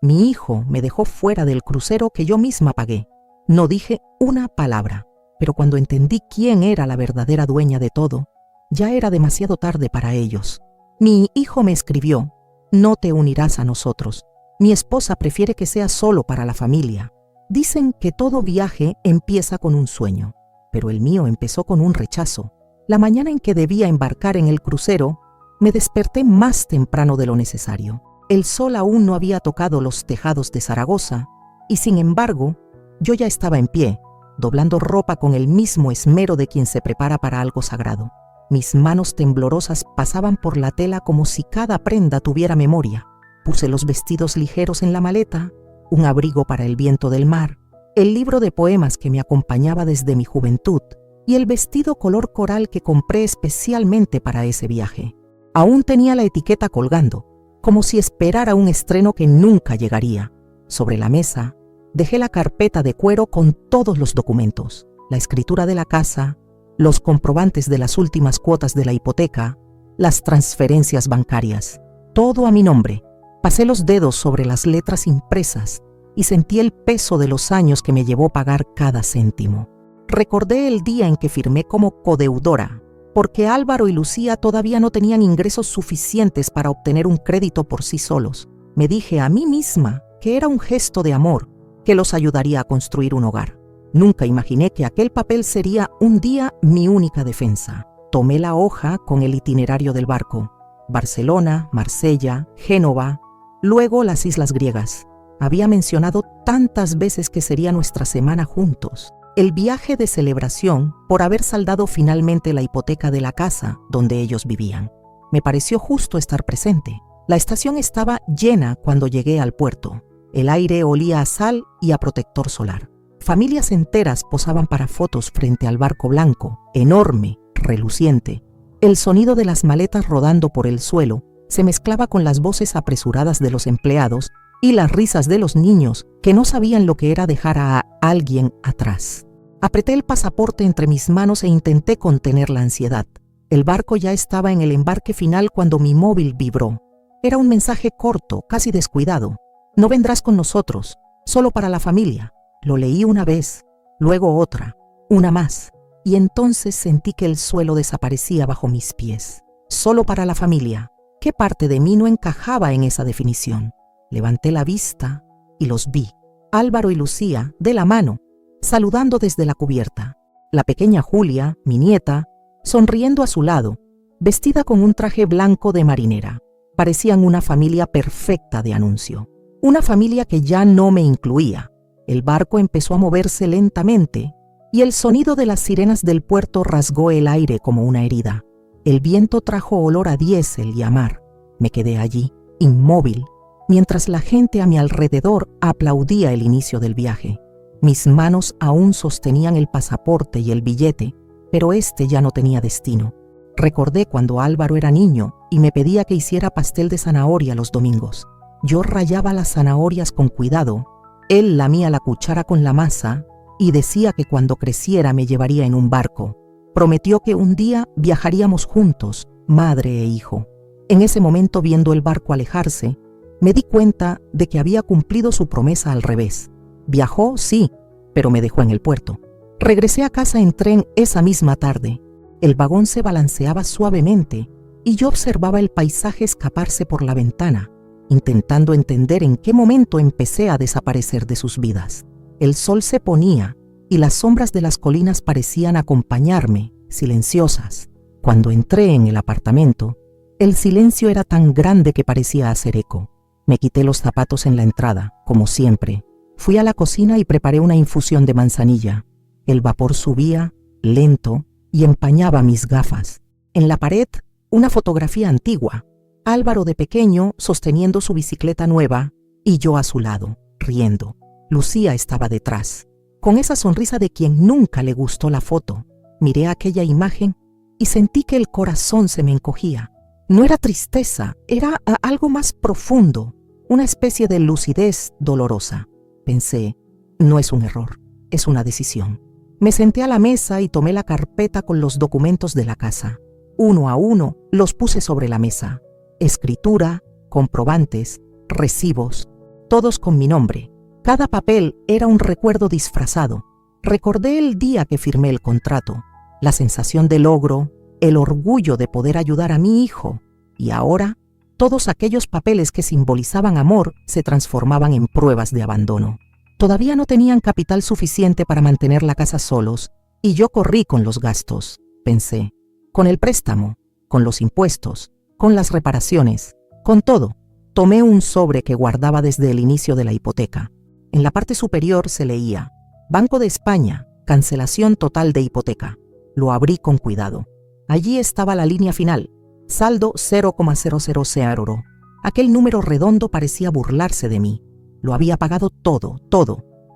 Mi hijo me dejó fuera del crucero que yo misma pagué. No dije una palabra, pero cuando entendí quién era la verdadera dueña de todo, ya era demasiado tarde para ellos. Mi hijo me escribió: no te unirás a nosotros. Mi esposa prefiere que sea solo para la familia. Dicen que todo viaje empieza con un sueño, pero el mío empezó con un rechazo. La mañana en que debía embarcar en el crucero, me desperté más temprano de lo necesario. El sol aún no había tocado los tejados de Zaragoza, y sin embargo, yo ya estaba en pie, doblando ropa con el mismo esmero de quien se prepara para algo sagrado. Mis manos temblorosas pasaban por la tela como si cada prenda tuviera memoria. Puse los vestidos ligeros en la maleta, un abrigo para el viento del mar, el libro de poemas que me acompañaba desde mi juventud y el vestido color coral que compré especialmente para ese viaje. Aún tenía la etiqueta colgando, como si esperara un estreno que nunca llegaría. Sobre la mesa, dejé la carpeta de cuero con todos los documentos, la escritura de la casa, los comprobantes de las últimas cuotas de la hipoteca, las transferencias bancarias, todo a mi nombre. Pasé los dedos sobre las letras impresas y sentí el peso de los años que me llevó pagar cada céntimo. Recordé el día en que firmé como codeudora, porque Álvaro y Lucía todavía no tenían ingresos suficientes para obtener un crédito por sí solos. Me dije a mí misma que era un gesto de amor que los ayudaría a construir un hogar. Nunca imaginé que aquel papel sería un día mi única defensa. Tomé la hoja con el itinerario del barco: Barcelona, Marsella, Génova, luego las islas griegas. Había mencionado tantas veces que sería nuestra semana juntos. El viaje de celebración por haber saldado finalmente la hipoteca de la casa donde ellos vivían. Me pareció justo estar presente. La estación estaba llena cuando llegué al puerto. El aire olía a sal y a protector solar. Familias enteras posaban para fotos frente al barco blanco, enorme, reluciente. El sonido de las maletas rodando por el suelo se mezclaba con las voces apresuradas de los empleados y las risas de los niños que no sabían lo que era dejar a alguien atrás. Apreté el pasaporte entre mis manos e intenté contener la ansiedad. El barco ya estaba en el embarque final cuando mi móvil vibró. Era un mensaje corto, casi descuidado: no vendrás con nosotros, solo para la familia. Lo leí una vez, luego otra, una más, y entonces sentí que el suelo desaparecía bajo mis pies. Solo para la familia. ¿Qué parte de mí no encajaba en esa definición? Levanté la vista y los vi. Álvaro y Lucía, de la mano, saludando desde la cubierta. La pequeña Julia, mi nieta, sonriendo a su lado, vestida con un traje blanco de marinera. Parecían una familia perfecta de anuncio. Una familia que ya no me incluía. El barco empezó a moverse lentamente y el sonido de las sirenas del puerto rasgó el aire como una herida. El viento trajo olor a diésel y a mar. Me quedé allí, inmóvil, mientras la gente a mi alrededor aplaudía el inicio del viaje. Mis manos aún sostenían el pasaporte y el billete, pero este ya no tenía destino. Recordé cuando Álvaro era niño y me pedía que hiciera pastel de zanahoria los domingos. Yo rallaba las zanahorias con cuidado, él lamía la cuchara con la masa y decía que cuando creciera me llevaría en un barco. Prometió que un día viajaríamos juntos, madre e hijo. En ese momento, viendo el barco alejarse, me di cuenta de que había cumplido su promesa al revés. Viajó, sí, pero me dejó en el puerto. Regresé a casa en tren esa misma tarde. El vagón se balanceaba suavemente y yo observaba el paisaje escaparse por la ventana, intentando entender en qué momento empecé a desaparecer de sus vidas. El sol se ponía y las sombras de las colinas parecían acompañarme, silenciosas. Cuando entré en el apartamento, el silencio era tan grande que parecía hacer eco. Me quité los zapatos en la entrada, como siempre. Fui a la cocina y preparé una infusión de manzanilla. El vapor subía, lento, y empañaba mis gafas. En la pared, una fotografía antigua. Álvaro de pequeño sosteniendo su bicicleta nueva y yo a su lado, riendo. Lucía estaba detrás, con esa sonrisa de quien nunca le gustó la foto. Miré aquella imagen y sentí que el corazón se me encogía. No era tristeza, era algo más profundo, una especie de lucidez dolorosa. Pensé, no es un error, es una decisión. Me senté a la mesa y tomé la carpeta con los documentos de la casa. Uno a uno los puse sobre la mesa. Escritura, comprobantes, recibos. todos con mi nombre. Cada papel era un recuerdo disfrazado. Recordé el día que firmé el contrato, la sensación de logro, el orgullo de poder ayudar a mi hijo. Y ahora, todos aquellos papeles que simbolizaban amor se transformaban en pruebas de abandono. Todavía no tenían capital suficiente para mantener la casa solos, y yo corrí con los gastos, pensé, con el préstamo, con los impuestos, con las reparaciones, con todo. Tomé un sobre que guardaba desde el inicio de la hipoteca. En la parte superior se leía: Banco de España, cancelación total de hipoteca. Lo abrí con cuidado. Allí estaba la línea final, saldo 0,00 euro. Aquel número redondo parecía burlarse de mí. Lo había pagado todo,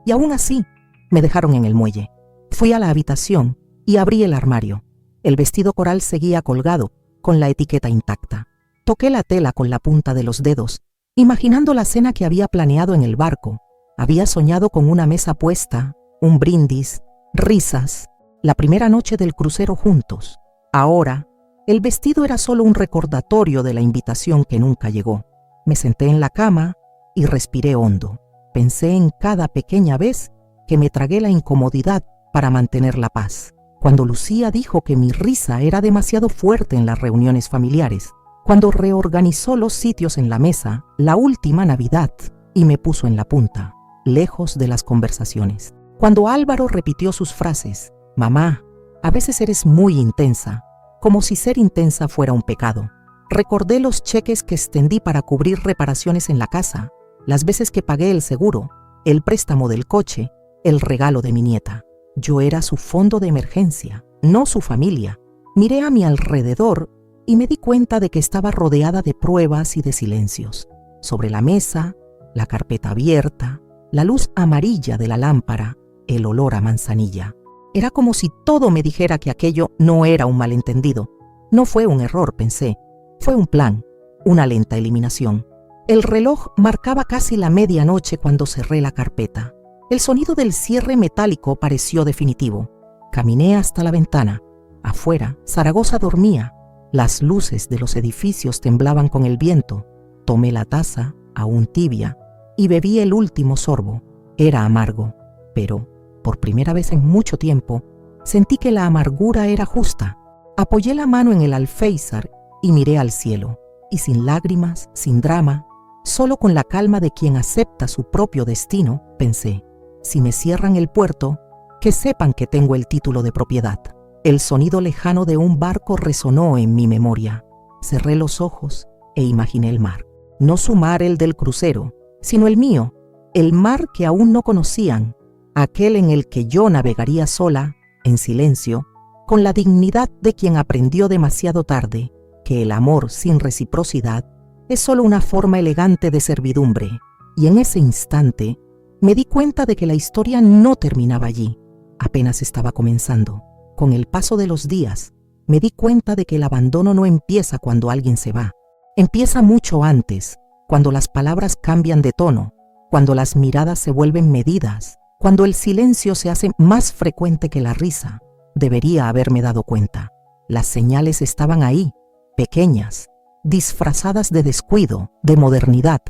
y aún así me dejaron en el muelle. Fui a la habitación y abrí el armario. El vestido coral seguía colgado, con la etiqueta intacta. Toqué la tela con la punta de los dedos, imaginando la cena que había planeado en el barco. Había soñado con una mesa puesta, un brindis, risas, la primera noche del crucero juntos. Ahora, el vestido era solo un recordatorio de la invitación que nunca llegó. Me senté en la cama y respiré hondo. Pensé en cada pequeña vez que me tragué la incomodidad para mantener la paz. Cuando Lucía dijo que mi risa era demasiado fuerte en las reuniones familiares. Cuando reorganizó los sitios en la mesa, la última Navidad, y me puso en la punta, lejos de las conversaciones. Cuando Álvaro repitió sus frases: mamá, a veces eres muy intensa, como si ser intensa fuera un pecado. Recordé los cheques que extendí para cubrir reparaciones en la casa, las veces que pagué el seguro, el préstamo del coche, el regalo de mi nieta. Yo era su fondo de emergencia, no su familia. Miré a mi alrededor y me di cuenta de que estaba rodeada de pruebas y de silencios. Sobre la mesa, la carpeta abierta, la luz amarilla de la lámpara, el olor a manzanilla. Era como si todo me dijera que aquello no era un malentendido. No fue un error, pensé. Fue un plan, una lenta eliminación. El reloj marcaba casi la medianoche cuando cerré la carpeta. El sonido del cierre metálico pareció definitivo. Caminé hasta la ventana. Afuera, Zaragoza dormía. Las luces de los edificios temblaban con el viento. Tomé la taza, aún tibia, y bebí el último sorbo. Era amargo, pero, por primera vez en mucho tiempo, sentí que la amargura era justa. Apoyé la mano en el alféizar y miré al cielo, y sin lágrimas, sin drama, solo con la calma de quien acepta su propio destino, pensé: si me cierran el puerto, que sepan que tengo el título de propiedad. El sonido lejano de un barco resonó en mi memoria. Cerré los ojos e imaginé el mar. No su mar, el del crucero, sino el mío, el mar que aún no conocían, aquel en el que yo navegaría sola, en silencio, con la dignidad de quien aprendió demasiado tarde que el amor sin reciprocidad es solo una forma elegante de servidumbre. Y en ese instante me di cuenta de que la historia no terminaba allí, apenas estaba comenzando. Con el paso de los días, me di cuenta de que el abandono no empieza cuando alguien se va. Empieza mucho antes, cuando las palabras cambian de tono, cuando las miradas se vuelven medidas, cuando el silencio se hace más frecuente que la risa. Debería haberme dado cuenta. Las señales estaban ahí, pequeñas, disfrazadas de descuido, de modernidad,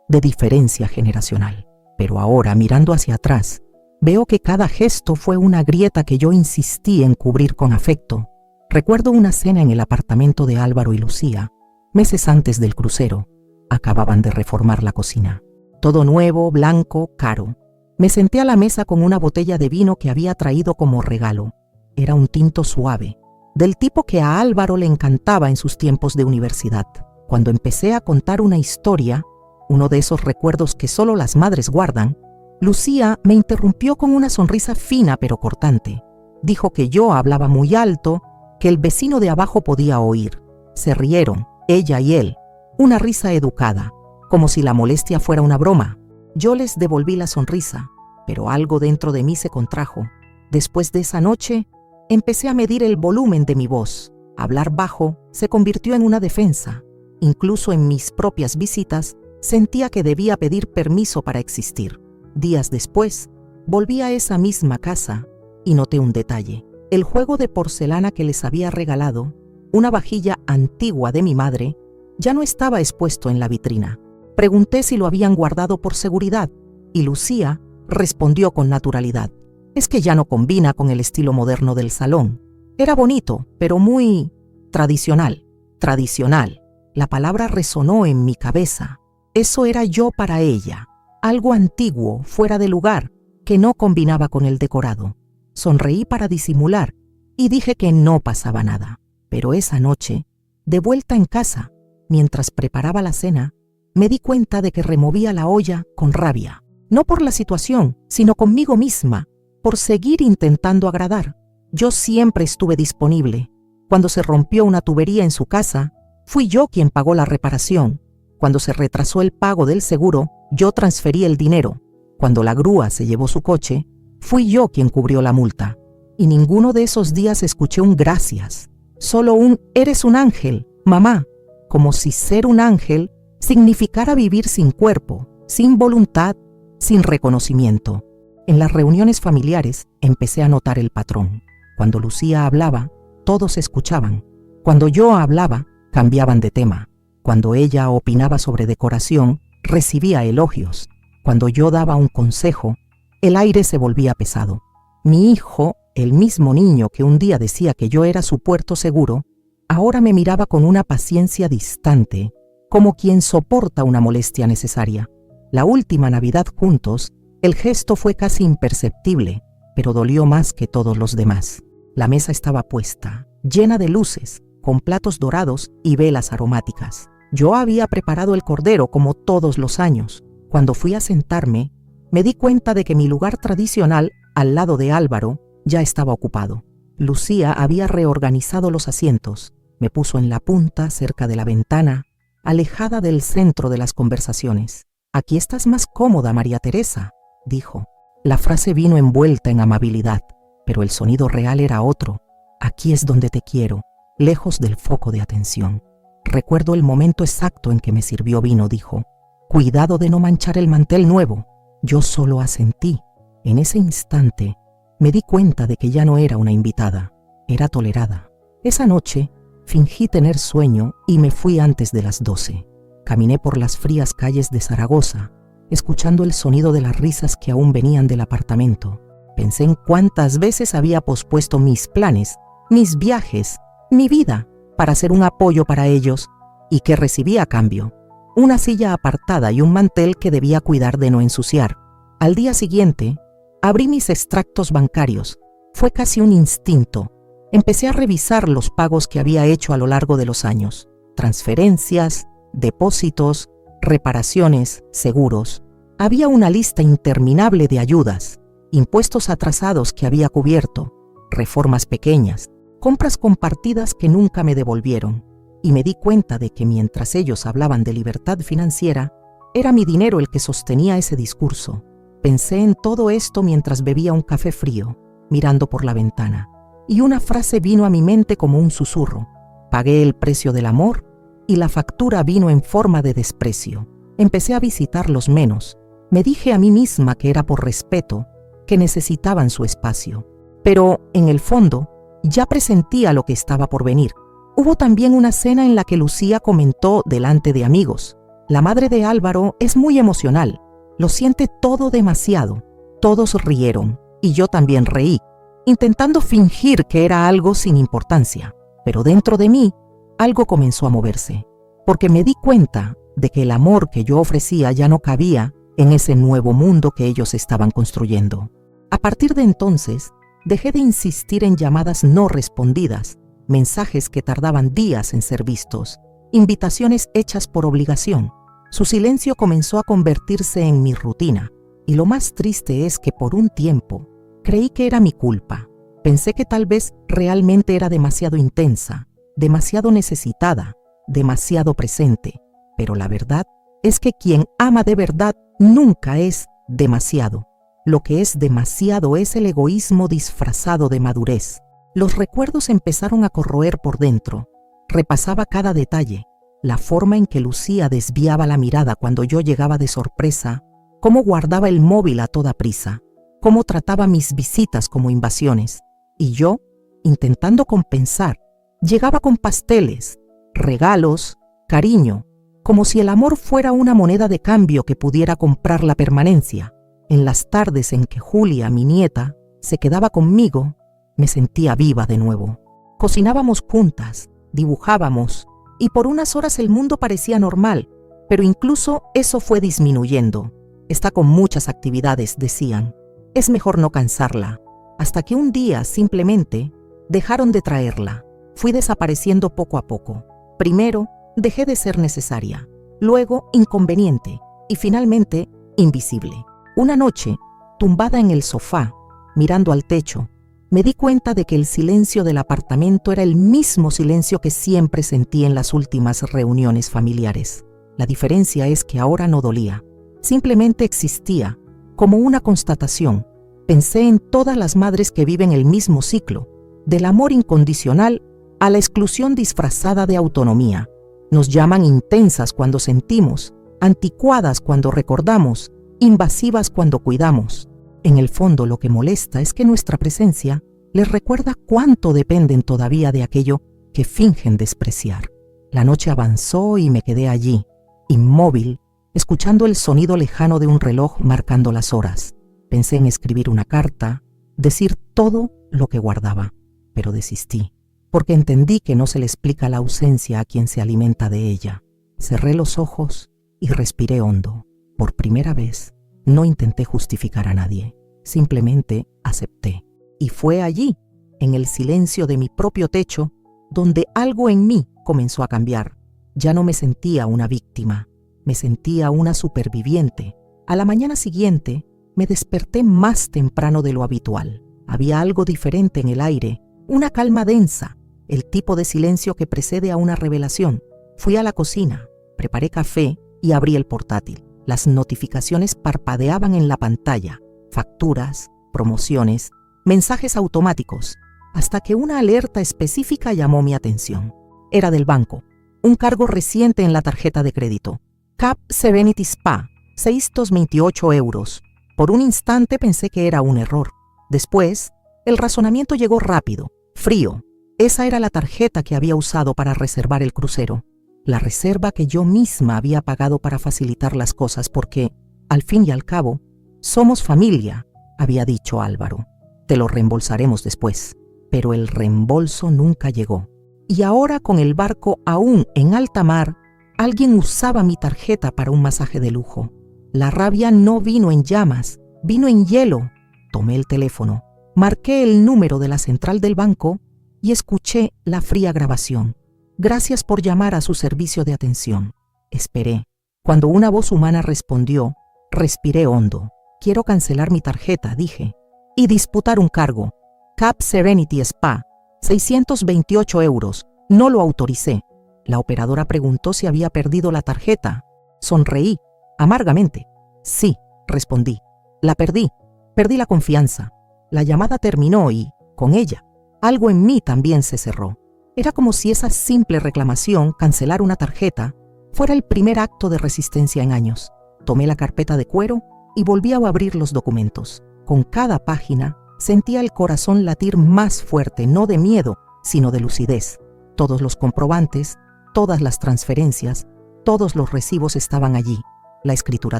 de diferencia generacional. Pero ahora, mirando hacia atrás, veo que cada gesto fue una grieta que yo insistí en cubrir con afecto. Recuerdo una cena en el apartamento de Álvaro y Lucía, meses antes del crucero. Acababan de reformar la cocina. Todo nuevo, blanco, caro. Me senté a la mesa con una botella de vino que había traído como regalo. Era un tinto suave, del tipo que a Álvaro le encantaba en sus tiempos de universidad. Cuando empecé a contar una historia, uno de esos recuerdos que solo las madres guardan, Lucía me interrumpió con una sonrisa fina pero cortante. Dijo que yo hablaba muy alto, que el vecino de abajo podía oír. Se rieron, ella y él, una risa educada, como si la molestia fuera una broma. Yo les devolví la sonrisa, pero algo dentro de mí se contrajo. Después de esa noche, empecé a medir el volumen de mi voz. Hablar bajo se convirtió en una defensa. Incluso en mis propias visitas, sentía que debía pedir permiso para existir. Días después, volví a esa misma casa y noté un detalle. El juego de porcelana que les había regalado, una vajilla antigua de mi madre, ya no estaba expuesto en la vitrina. Pregunté si lo habían guardado por seguridad y Lucía respondió con naturalidad: es que ya no combina con el estilo moderno del salón. Era bonito, pero muy tradicional. Tradicional. La palabra resonó en mi cabeza. Eso era yo para ella. Algo antiguo, fuera de lugar, que no combinaba con el decorado. Sonreí para disimular y dije que no pasaba nada. Pero esa noche, de vuelta en casa, mientras preparaba la cena, me di cuenta de que removía la olla con rabia. No por la situación, sino conmigo misma, por seguir intentando agradar. Yo siempre estuve disponible. Cuando se rompió una tubería en su casa, fui yo quien pagó la reparación. Cuando se retrasó el pago del seguro, yo transferí el dinero. Cuando la grúa se llevó su coche, fui yo quien cubrió la multa. Y ninguno de esos días escuché un gracias. Solo un "eres un ángel, mamá", como si ser un ángel significara vivir sin cuerpo, sin voluntad, sin reconocimiento. En las reuniones familiares empecé a notar el patrón. Cuando Lucía hablaba, todos escuchaban. Cuando yo hablaba, cambiaban de tema. Cuando ella opinaba sobre decoración, recibía elogios. Cuando yo daba un consejo, el aire se volvía pesado. Mi hijo, el mismo niño que un día decía que yo era su puerto seguro, ahora me miraba con una paciencia distante, como quien soporta una molestia necesaria. La última Navidad juntos, el gesto fue casi imperceptible, pero dolió más que todos los demás. La mesa estaba puesta, llena de luces, con platos dorados y velas aromáticas. Yo había preparado el cordero como todos los años. Cuando fui a sentarme, me di cuenta de que mi lugar tradicional, al lado de Álvaro, ya estaba ocupado. Lucía había reorganizado los asientos. Me puso en la punta, cerca de la ventana, alejada del centro de las conversaciones. «Aquí estás más cómoda, María Teresa», dijo. La frase vino envuelta en amabilidad, pero el sonido real era otro. «Aquí es donde te quiero», lejos del foco de atención. Recuerdo el momento exacto en que me sirvió vino, dijo. «Cuidado de no manchar el mantel nuevo». Yo solo asentí. En ese instante, me di cuenta de que ya no era una invitada, era tolerada. Esa noche, fingí tener sueño y me fui antes de las 12. Caminé por las frías calles de Zaragoza, escuchando el sonido de las risas que aún venían del apartamento. Pensé en cuántas veces había pospuesto mis planes, mis viajes, mi vida, para ser un apoyo para ellos, y que recibía a cambio. Una silla apartada y un mantel que debía cuidar de no ensuciar. Al día siguiente, abrí mis extractos bancarios. Fue casi un instinto. Empecé a revisar los pagos que había hecho a lo largo de los años. Transferencias, depósitos, reparaciones, seguros. Había una lista interminable de ayudas, impuestos atrasados que había cubierto, reformas pequeñas, compras compartidas que nunca me devolvieron. Y me di cuenta de que mientras ellos hablaban de libertad financiera, era mi dinero el que sostenía ese discurso. Pensé en todo esto mientras bebía un café frío, mirando por la ventana. Y una frase vino a mi mente como un susurro. Pagué el precio del amor y la factura vino en forma de desprecio. Empecé a visitarlos menos. Me dije a mí misma que era por respeto, que necesitaban su espacio. Pero, en el fondo, ya presentía lo que estaba por venir. Hubo también una cena en la que Lucía comentó delante de amigos: «La madre de Álvaro es muy emocional, lo siente todo demasiado». Todos rieron, y yo también reí, intentando fingir que era algo sin importancia. Pero dentro de mí, algo comenzó a moverse, porque me di cuenta de que el amor que yo ofrecía ya no cabía en ese nuevo mundo que ellos estaban construyendo. A partir de entonces, dejé de insistir en llamadas no respondidas, mensajes que tardaban días en ser vistos, invitaciones hechas por obligación. Su silencio comenzó a convertirse en mi rutina, y lo más triste es que por un tiempo creí que era mi culpa. Pensé que tal vez realmente era demasiado intensa, demasiado necesitada, demasiado presente, pero la verdad es que quien ama de verdad nunca es demasiado. Lo que es demasiado es el egoísmo disfrazado de madurez. Los recuerdos empezaron a corroer por dentro. Repasaba cada detalle, la forma en que Lucía desviaba la mirada cuando yo llegaba de sorpresa, cómo guardaba el móvil a toda prisa, cómo trataba mis visitas como invasiones. Y yo, intentando compensar, llegaba con pasteles, regalos, cariño, como si el amor fuera una moneda de cambio que pudiera comprar la permanencia. En las tardes en que Julia, mi nieta, se quedaba conmigo, me sentía viva de nuevo. Cocinábamos juntas, dibujábamos, y por unas horas el mundo parecía normal, pero incluso eso fue disminuyendo. Está con muchas actividades, decían. Es mejor no cansarla. Hasta que un día, simplemente, dejaron de traerla. Fui desapareciendo poco a poco. Primero, dejé de ser necesaria. Luego, inconveniente. Y finalmente, invisible. Una noche, tumbada en el sofá, mirando al techo, me di cuenta de que el silencio del apartamento era el mismo silencio que siempre sentí en las últimas reuniones familiares. La diferencia es que ahora no dolía. Simplemente existía, como una constatación. Pensé en todas las madres que viven el mismo ciclo, del amor incondicional a la exclusión disfrazada de autonomía. Nos llaman intensas cuando sentimos, anticuadas cuando recordamos, invasivas cuando cuidamos. En el fondo, lo que molesta es que nuestra presencia les recuerda cuánto dependen todavía de aquello que fingen despreciar. La noche avanzó y me quedé allí, inmóvil, escuchando el sonido lejano de un reloj marcando las horas. Pensé en escribir una carta, decir todo lo que guardaba, pero desistí, porque entendí que no se le explica la ausencia a quien se alimenta de ella. Cerré los ojos y respiré hondo. Por primera vez, no intenté justificar a nadie, simplemente acepté. Y fue allí, en el silencio de mi propio techo, donde algo en mí comenzó a cambiar. Ya no me sentía una víctima, me sentía una superviviente. A la mañana siguiente, me desperté más temprano de lo habitual. Había algo diferente en el aire, una calma densa, el tipo de silencio que precede a una revelación. Fui a la cocina, preparé café y abrí el portátil. Las notificaciones parpadeaban en la pantalla, facturas, promociones, mensajes automáticos, hasta que una alerta específica llamó mi atención. Era del banco, un cargo reciente en la tarjeta de crédito. Cap Serenity Spa, 628 euros. Por un instante pensé que era un error. Después, el razonamiento llegó rápido, frío. Esa era la tarjeta que había usado para reservar el crucero. La reserva que yo misma había pagado para facilitar las cosas porque, al fin y al cabo, somos familia, había dicho Álvaro. Te lo reembolsaremos después. Pero el reembolso nunca llegó. Y ahora, con el barco aún en alta mar, alguien usaba mi tarjeta para un masaje de lujo. La rabia no vino en llamas, vino en hielo. Tomé el teléfono, marqué el número de la central del banco y escuché la fría grabación. Gracias por llamar a su servicio de atención. Esperé. Cuando una voz humana respondió, respiré hondo. Quiero cancelar mi tarjeta, dije, y disputar un cargo. Cap Serenity Spa, 628 euros. No lo autoricé. La operadora preguntó si había perdido la tarjeta. Sonreí, amargamente. Sí, respondí. La perdí. Perdí la confianza. La llamada terminó y, con ella, algo en mí también se cerró. Era como si esa simple reclamación, cancelar una tarjeta, fuera el primer acto de resistencia en años. Tomé la carpeta de cuero y volví a abrir los documentos. Con cada página, sentía el corazón latir más fuerte, no de miedo, sino de lucidez. Todos los comprobantes, todas las transferencias, todos los recibos estaban allí. La escritura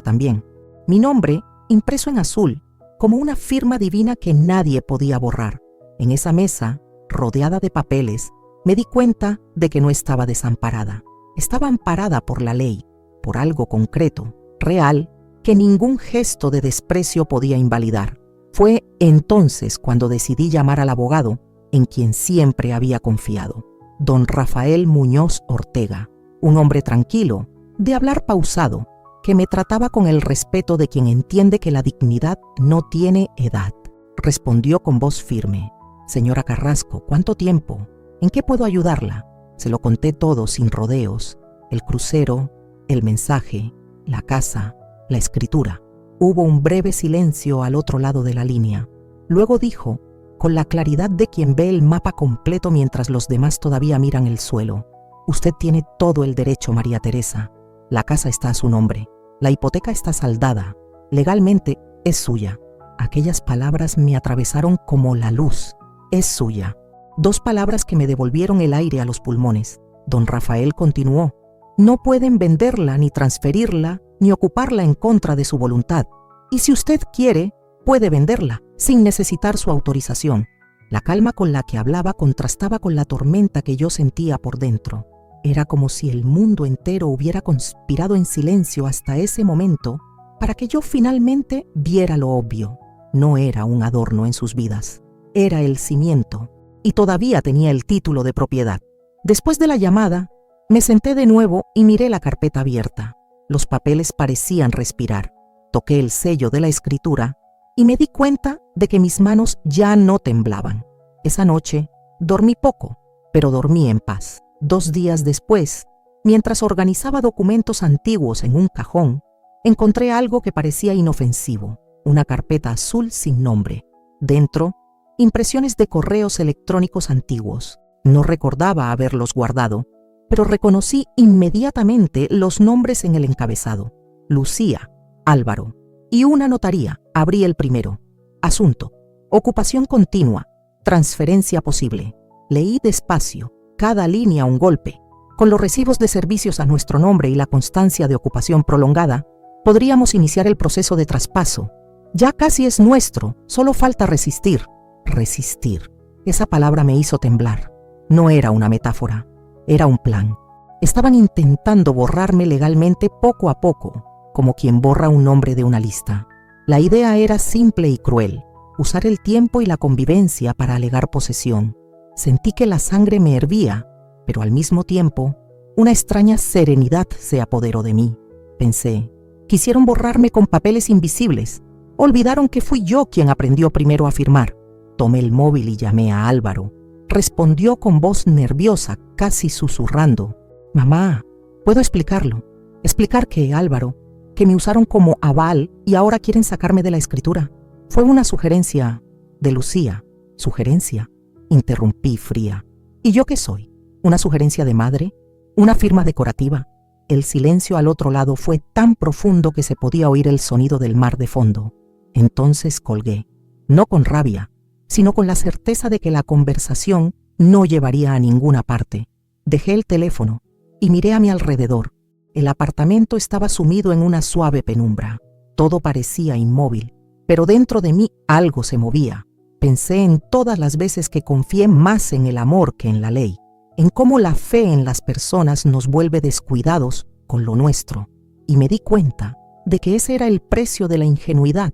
también. Mi nombre, impreso en azul, como una firma divina que nadie podía borrar. En esa mesa, rodeada de papeles, me di cuenta de que no estaba desamparada. Estaba amparada por la ley, por algo concreto, real, que ningún gesto de desprecio podía invalidar. Fue entonces cuando decidí llamar al abogado en quien siempre había confiado, don Rafael Muñoz Ortega, un hombre tranquilo, de hablar pausado, que me trataba con el respeto de quien entiende que la dignidad no tiene edad. Respondió con voz firme: Señora Carrasco, ¿cuánto tiempo? ¿En qué puedo ayudarla? Se lo conté todo sin rodeos, el crucero, el mensaje, la casa, la escritura. Hubo un breve silencio al otro lado de la línea. Luego dijo, con la claridad de quien ve el mapa completo mientras los demás todavía miran el suelo: Usted tiene todo el derecho, María Teresa. La casa está a su nombre. La hipoteca está saldada. Legalmente es suya. Aquellas palabras me atravesaron como la luz. Es suya. 2 palabras que me devolvieron el aire a los pulmones. Don Rafael continuó: No pueden venderla, ni transferirla, ni ocuparla en contra de su voluntad. Y si usted quiere, puede venderla, sin necesitar su autorización. La calma con la que hablaba contrastaba con la tormenta que yo sentía por dentro. Era como si el mundo entero hubiera conspirado en silencio hasta ese momento para que yo finalmente viera lo obvio. No era un adorno en sus vidas, era el cimiento, y todavía tenía el título de propiedad. Después de la llamada, me senté de nuevo y miré la carpeta abierta. Los papeles parecían respirar. Toqué el sello de la escritura y me di cuenta de que mis manos ya no temblaban. Esa noche dormí poco, pero dormí en paz. 2 días después, mientras organizaba documentos antiguos en un cajón, encontré algo que parecía inofensivo, una carpeta azul sin nombre. Dentro, impresiones de correos electrónicos antiguos. No recordaba haberlos guardado, pero reconocí inmediatamente los nombres en el encabezado. Lucía, Álvaro. Y una notaría. Abrí el primero. Asunto: ocupación continua. Transferencia posible. Leí despacio, cada línea un golpe. Con los recibos de servicios a nuestro nombre y la constancia de ocupación prolongada, podríamos iniciar el proceso de traspaso. Ya casi es nuestro, solo falta resistir. Resistir. Esa palabra me hizo temblar. No era una metáfora, era un plan. Estaban intentando borrarme legalmente poco a poco, como quien borra un nombre de una lista. La idea era simple y cruel: usar el tiempo y la convivencia para alegar posesión. Sentí que la sangre me hervía, pero al mismo tiempo, una extraña serenidad se apoderó de mí. Pensé, quisieron borrarme con papeles invisibles. Olvidaron que fui yo quien aprendió primero a firmar. Tomé el móvil y llamé a Álvaro. Respondió con voz nerviosa, casi susurrando. Mamá, ¿puedo explicarlo? Explicar que, Álvaro, que me usaron como aval y ahora quieren sacarme de la escritura. Fue una sugerencia de Lucía. ¿Sugerencia? Interrumpí fría. ¿Y yo qué soy? ¿Una sugerencia de madre? ¿Una firma decorativa? El silencio al otro lado fue tan profundo que se podía oír el sonido del mar de fondo. Entonces colgué, no con rabia, sino con la certeza de que la conversación no llevaría a ninguna parte. Dejé el teléfono y miré a mi alrededor. El apartamento estaba sumido en una suave penumbra. Todo parecía inmóvil, pero dentro de mí algo se movía. Pensé en todas las veces que confié más en el amor que en la ley, en cómo la fe en las personas nos vuelve descuidados con lo nuestro, y me di cuenta de que ese era el precio de la ingenuidad,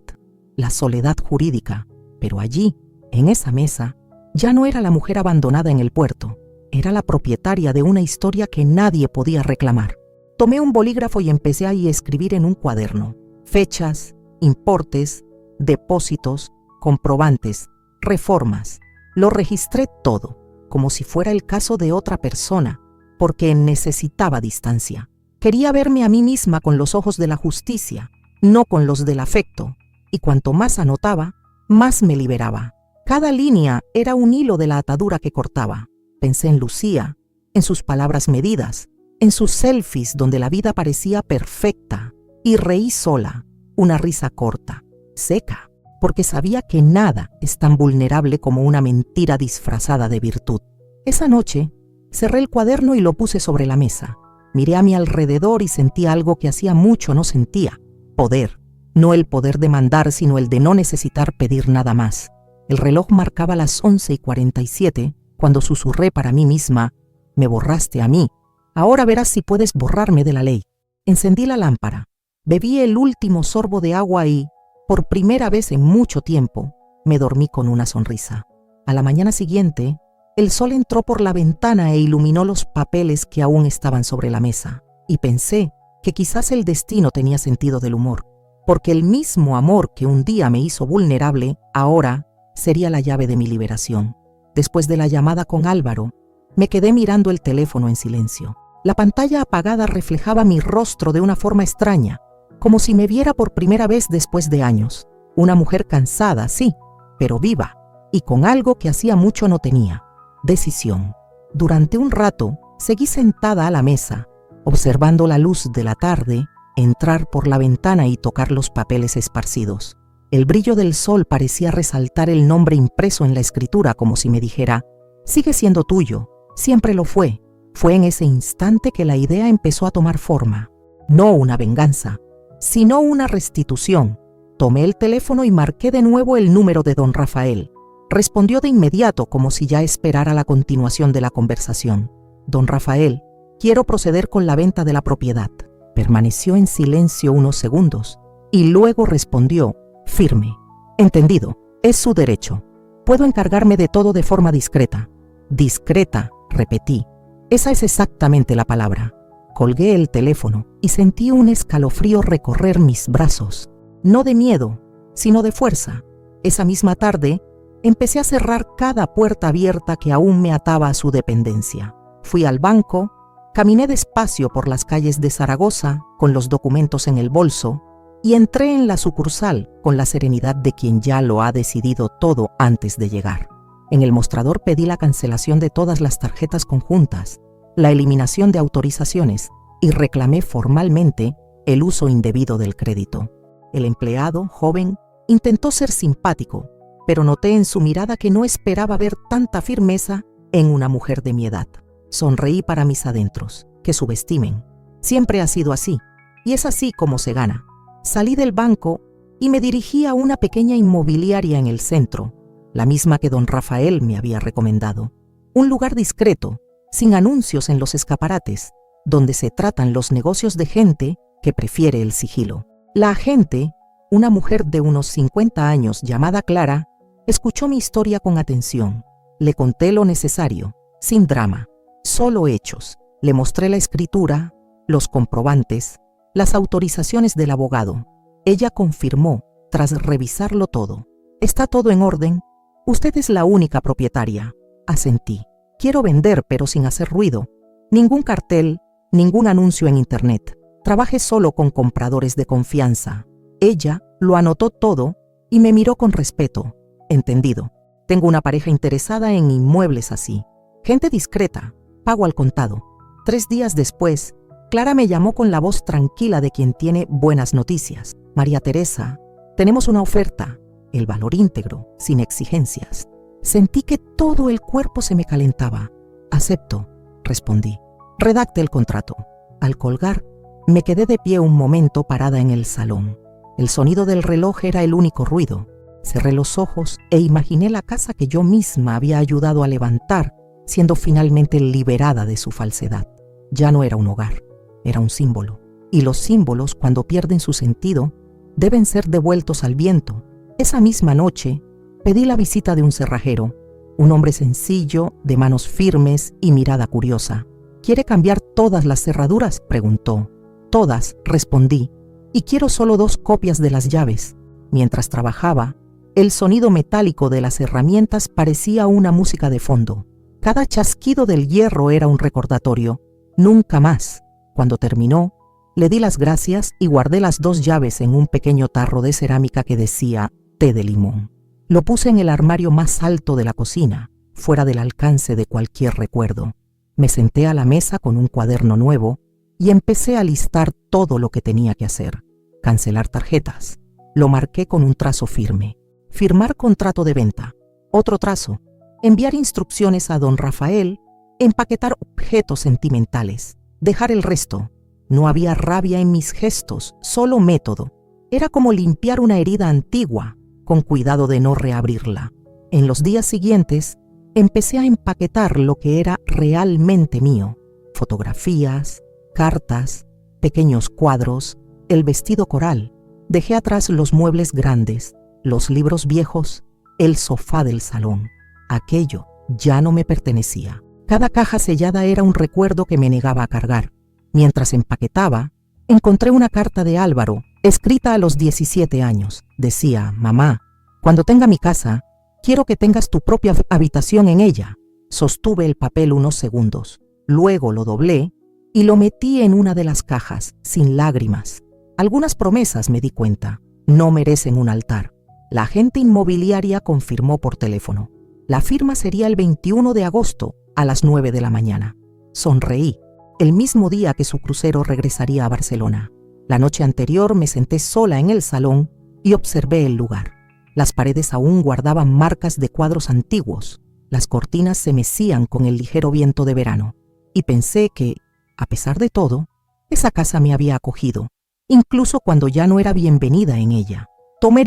la soledad jurídica. Pero allí, en esa mesa, ya no era la mujer abandonada en el puerto, era la propietaria de una historia que nadie podía reclamar. Tomé un bolígrafo y empecé a escribir en un cuaderno: fechas, importes, depósitos, comprobantes, reformas. Lo registré todo, como si fuera el caso de otra persona, porque necesitaba distancia. Quería verme a mí misma con los ojos de la justicia, no con los del afecto, y cuanto más anotaba, más me liberaba. Cada línea era un hilo de la atadura que cortaba. Pensé en Lucía, en sus palabras medidas, en sus selfies donde la vida parecía perfecta, y reí sola, una risa corta, seca, porque sabía que nada es tan vulnerable como una mentira disfrazada de virtud. Esa noche, cerré el cuaderno y lo puse sobre la mesa. Miré a mi alrededor y sentí algo que hacía mucho no sentía: poder. No el poder de mandar, sino el de no necesitar pedir nada más. El reloj marcaba las 11:47 cuando susurré para mí misma: me borraste a mí, ahora verás si puedes borrarme de la ley. Encendí la lámpara, bebí el último sorbo de agua y, por primera vez en mucho tiempo, me dormí con una sonrisa. A la mañana siguiente, el sol entró por la ventana e iluminó los papeles que aún estaban sobre la mesa, y pensé que quizás el destino tenía sentido del humor, porque el mismo amor que un día me hizo vulnerable, ahora sería la llave de mi liberación. Después de la llamada con Álvaro, me quedé mirando el teléfono en silencio. La pantalla apagada reflejaba mi rostro de una forma extraña, como si me viera por primera vez después de años. Una mujer cansada, sí, pero viva, y con algo que hacía mucho no tenía: decisión. Durante un rato, seguí sentada a la mesa, observando la luz de la tarde entrar por la ventana y tocar los papeles esparcidos. El brillo del sol parecía resaltar el nombre impreso en la escritura, como si me dijera: sigue siendo tuyo, siempre lo fue, Fue en ese instante que la idea empezó a tomar forma. No una venganza, sino una restitución. Tomé el teléfono y marqué de nuevo el número de don Rafael. Respondió de inmediato, como si ya esperara la continuación de la conversación. Don Rafael, quiero proceder con la venta de la propiedad. Permaneció en silencio unos segundos y luego respondió, firme. Entendido, es su derecho. Puedo encargarme de todo de forma discreta. Discreta, repetí. Esa es exactamente la palabra. Colgué el teléfono y sentí un escalofrío recorrer mis brazos. No de miedo, sino de fuerza. Esa misma tarde, empecé a cerrar cada puerta abierta que aún me ataba a su dependencia. Fui al banco, caminé despacio por las calles de Zaragoza con los documentos en el bolso y entré en la sucursal con la serenidad de quien ya lo ha decidido todo antes de llegar. En el mostrador pedí la cancelación de todas las tarjetas conjuntas, la eliminación de autorizaciones y reclamé formalmente el uso indebido del crédito. El empleado, joven, intentó ser simpático, pero noté en su mirada que no esperaba ver tanta firmeza en una mujer de mi edad. Sonreí para mis adentros, que subestimen. Siempre ha sido así, y es así como se gana. Salí del banco y me dirigí a una pequeña inmobiliaria en el centro, la misma que don Rafael me había recomendado. Un lugar discreto, sin anuncios en los escaparates, donde se tratan los negocios de gente que prefiere el sigilo. La agente, una mujer de unos 50 años llamada Clara, escuchó mi historia con atención. Le conté lo necesario, sin drama, solo hechos. Le mostré la escritura, los comprobantes, las autorizaciones del abogado. Ella confirmó, tras revisarlo todo. Está todo en orden. Usted es la única propietaria. Asentí. Quiero vender, pero sin hacer ruido. Ningún cartel, ningún anuncio en internet. Trabaje solo con compradores de confianza. Ella lo anotó todo y me miró con respeto. Entendido. Tengo una pareja interesada en inmuebles así. Gente discreta. Pago al contado. 3 días después, Clara me llamó con la voz tranquila de quien tiene buenas noticias. María Teresa, tenemos una oferta. El valor íntegro, sin exigencias. Sentí que todo el cuerpo se me calentaba. Acepto, respondí. Redacte el contrato. Al colgar, me quedé de pie un momento parada en el salón. El sonido del reloj era el único ruido. Cerré los ojos e imaginé la casa que yo misma había ayudado a levantar, siendo finalmente liberada de su falsedad. Ya no era un hogar, era un símbolo. Y los símbolos, cuando pierden su sentido, deben ser devueltos al viento. Esa misma noche, pedí la visita de un cerrajero, un hombre sencillo, de manos firmes y mirada curiosa. ¿Quiere cambiar todas las cerraduras?, preguntó. Todas, respondí, y quiero solo 2 copias de las llaves. Mientras trabajaba, el sonido metálico de las herramientas parecía una música de fondo. Cada chasquido del hierro era un recordatorio. Nunca más. Cuando terminó, le di las gracias y guardé las 2 llaves en un pequeño tarro de cerámica que decía té de limón. Lo puse en el armario más alto de la cocina, fuera del alcance de cualquier recuerdo. Me senté a la mesa con un cuaderno nuevo y empecé a listar todo lo que tenía que hacer. Cancelar tarjetas. Lo marqué con un trazo firme. Firmar contrato de venta. Otro trazo. Enviar instrucciones a don Rafael. Empaquetar objetos sentimentales. Dejar el resto. No había rabia en mis gestos, solo método. Era como limpiar una herida antigua, con cuidado de no reabrirla. En los días siguientes, empecé a empaquetar lo que era realmente mío. Fotografías, cartas, pequeños cuadros, el vestido coral. Dejé atrás los muebles grandes, los libros viejos, el sofá del salón. Aquello ya no me pertenecía. Cada caja sellada era un recuerdo que me negaba a cargar. Mientras empaquetaba, encontré una carta de Álvaro, escrita a los 17 años. Decía: mamá, cuando tenga mi casa, quiero que tengas tu propia habitación en ella. Sostuve el papel unos segundos, luego lo doblé y lo metí en una de las cajas, sin lágrimas. Algunas promesas, me di cuenta, no merecen un altar. La agente inmobiliaria confirmó por teléfono. La firma sería el 21 de agosto a las 9 de la mañana. Sonreí. El mismo día que su crucero regresaría a Barcelona. La noche anterior me senté sola en el salón y observé el lugar. Las paredes aún guardaban marcas de cuadros antiguos. Las cortinas se mecían con el ligero viento de verano. y pensé que, a pesar de todo, esa casa me había acogido, incluso cuando ya no era bienvenida en ella. Tomé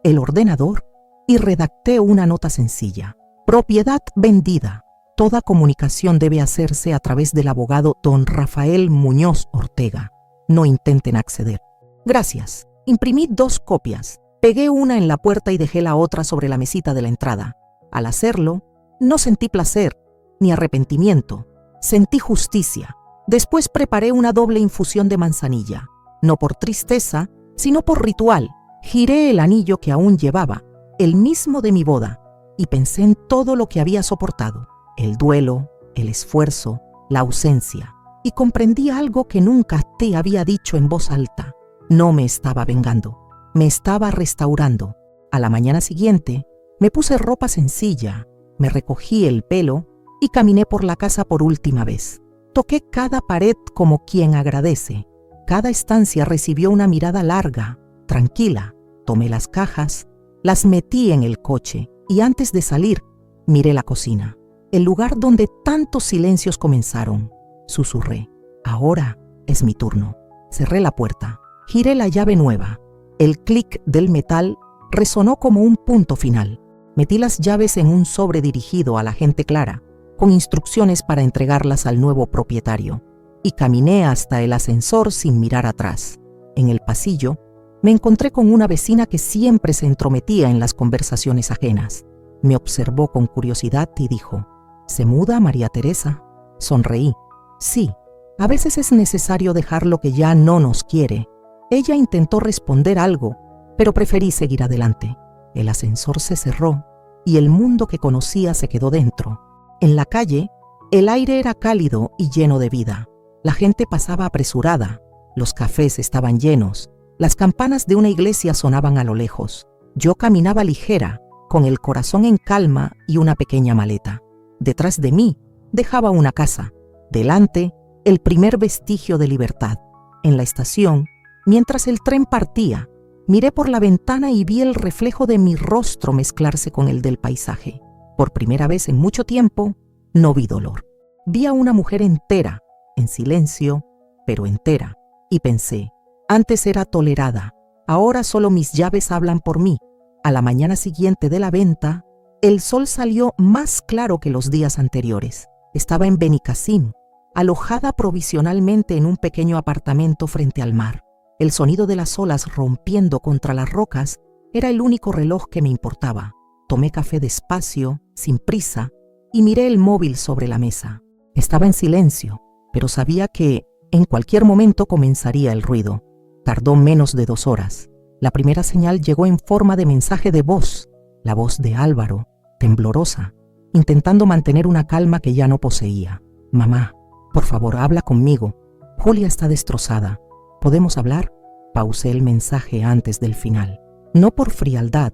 el ordenador y redacté una nota sencilla. Propiedad vendida. Toda comunicación debe hacerse a través del abogado don Rafael Muñoz Ortega. No intenten acceder. Gracias. Imprimí 2 copias. Pegué una en la puerta y dejé la otra sobre la mesita de la entrada. Al hacerlo, no sentí placer ni arrepentimiento. Sentí justicia. Después preparé una doble infusión de manzanilla. No por tristeza, sino por ritual. Giré el anillo que aún llevaba, el mismo de mi boda, y pensé en todo lo que había soportado. El duelo, el esfuerzo, la ausencia. Y comprendí algo que nunca te había dicho en voz alta. No me estaba vengando, me estaba restaurando. A la mañana siguiente, me puse ropa sencilla, me recogí el pelo y caminé por la casa por última vez. Toqué cada pared como quien agradece. Cada estancia recibió una mirada larga, tranquila. Tomé las cajas, las metí en el coche y antes de salir, miré la cocina. El lugar donde tantos silencios comenzaron. Susurré, ahora es mi turno. Cerré la puerta, giré la llave nueva. El clic del metal resonó como un punto final. Metí las llaves en un sobre dirigido a la gente clara, con instrucciones para entregarlas al nuevo propietario, y caminé hasta el ascensor sin mirar atrás. En el pasillo, me encontré con una vecina que siempre se entrometía en las conversaciones ajenas. Me observó con curiosidad y dijo, ¿se muda María Teresa? Sonreí. Sí, a veces es necesario dejar lo que ya no nos quiere. Ella intentó responder algo, pero preferí seguir adelante. El ascensor se cerró y el mundo que conocía se quedó dentro. En la calle, el aire era cálido y lleno de vida. La gente pasaba apresurada, los cafés estaban llenos, las campanas de una iglesia sonaban a lo lejos. Yo caminaba ligera, con el corazón en calma y una pequeña maleta. Detrás de mí dejaba una casa. Delante, el primer vestigio de libertad. En la estación, mientras el tren partía, miré por la ventana y vi el reflejo de mi rostro mezclarse con el del paisaje. Por primera vez en mucho tiempo, no vi dolor. Vi a una mujer entera, en silencio, pero entera, y pensé, antes era tolerada, ahora solo mis llaves hablan por mí. A la mañana siguiente de la venta, el sol salió más claro que los días anteriores. Estaba en Benicassim, alojada provisionalmente en un pequeño apartamento frente al mar. El sonido de las olas rompiendo contra las rocas era el único reloj que me importaba. Tomé café despacio, sin prisa, y miré el móvil sobre la mesa. Estaba en silencio, pero sabía que en cualquier momento comenzaría el ruido. Tardó menos de 2 horas. La primera señal llegó en forma de mensaje de voz, la voz de Álvaro, temblorosa, intentando mantener una calma que ya no poseía. Mamá, por favor, habla conmigo. Julia está destrozada. ¿Podemos hablar? Pausé el mensaje antes del final. No por frialdad,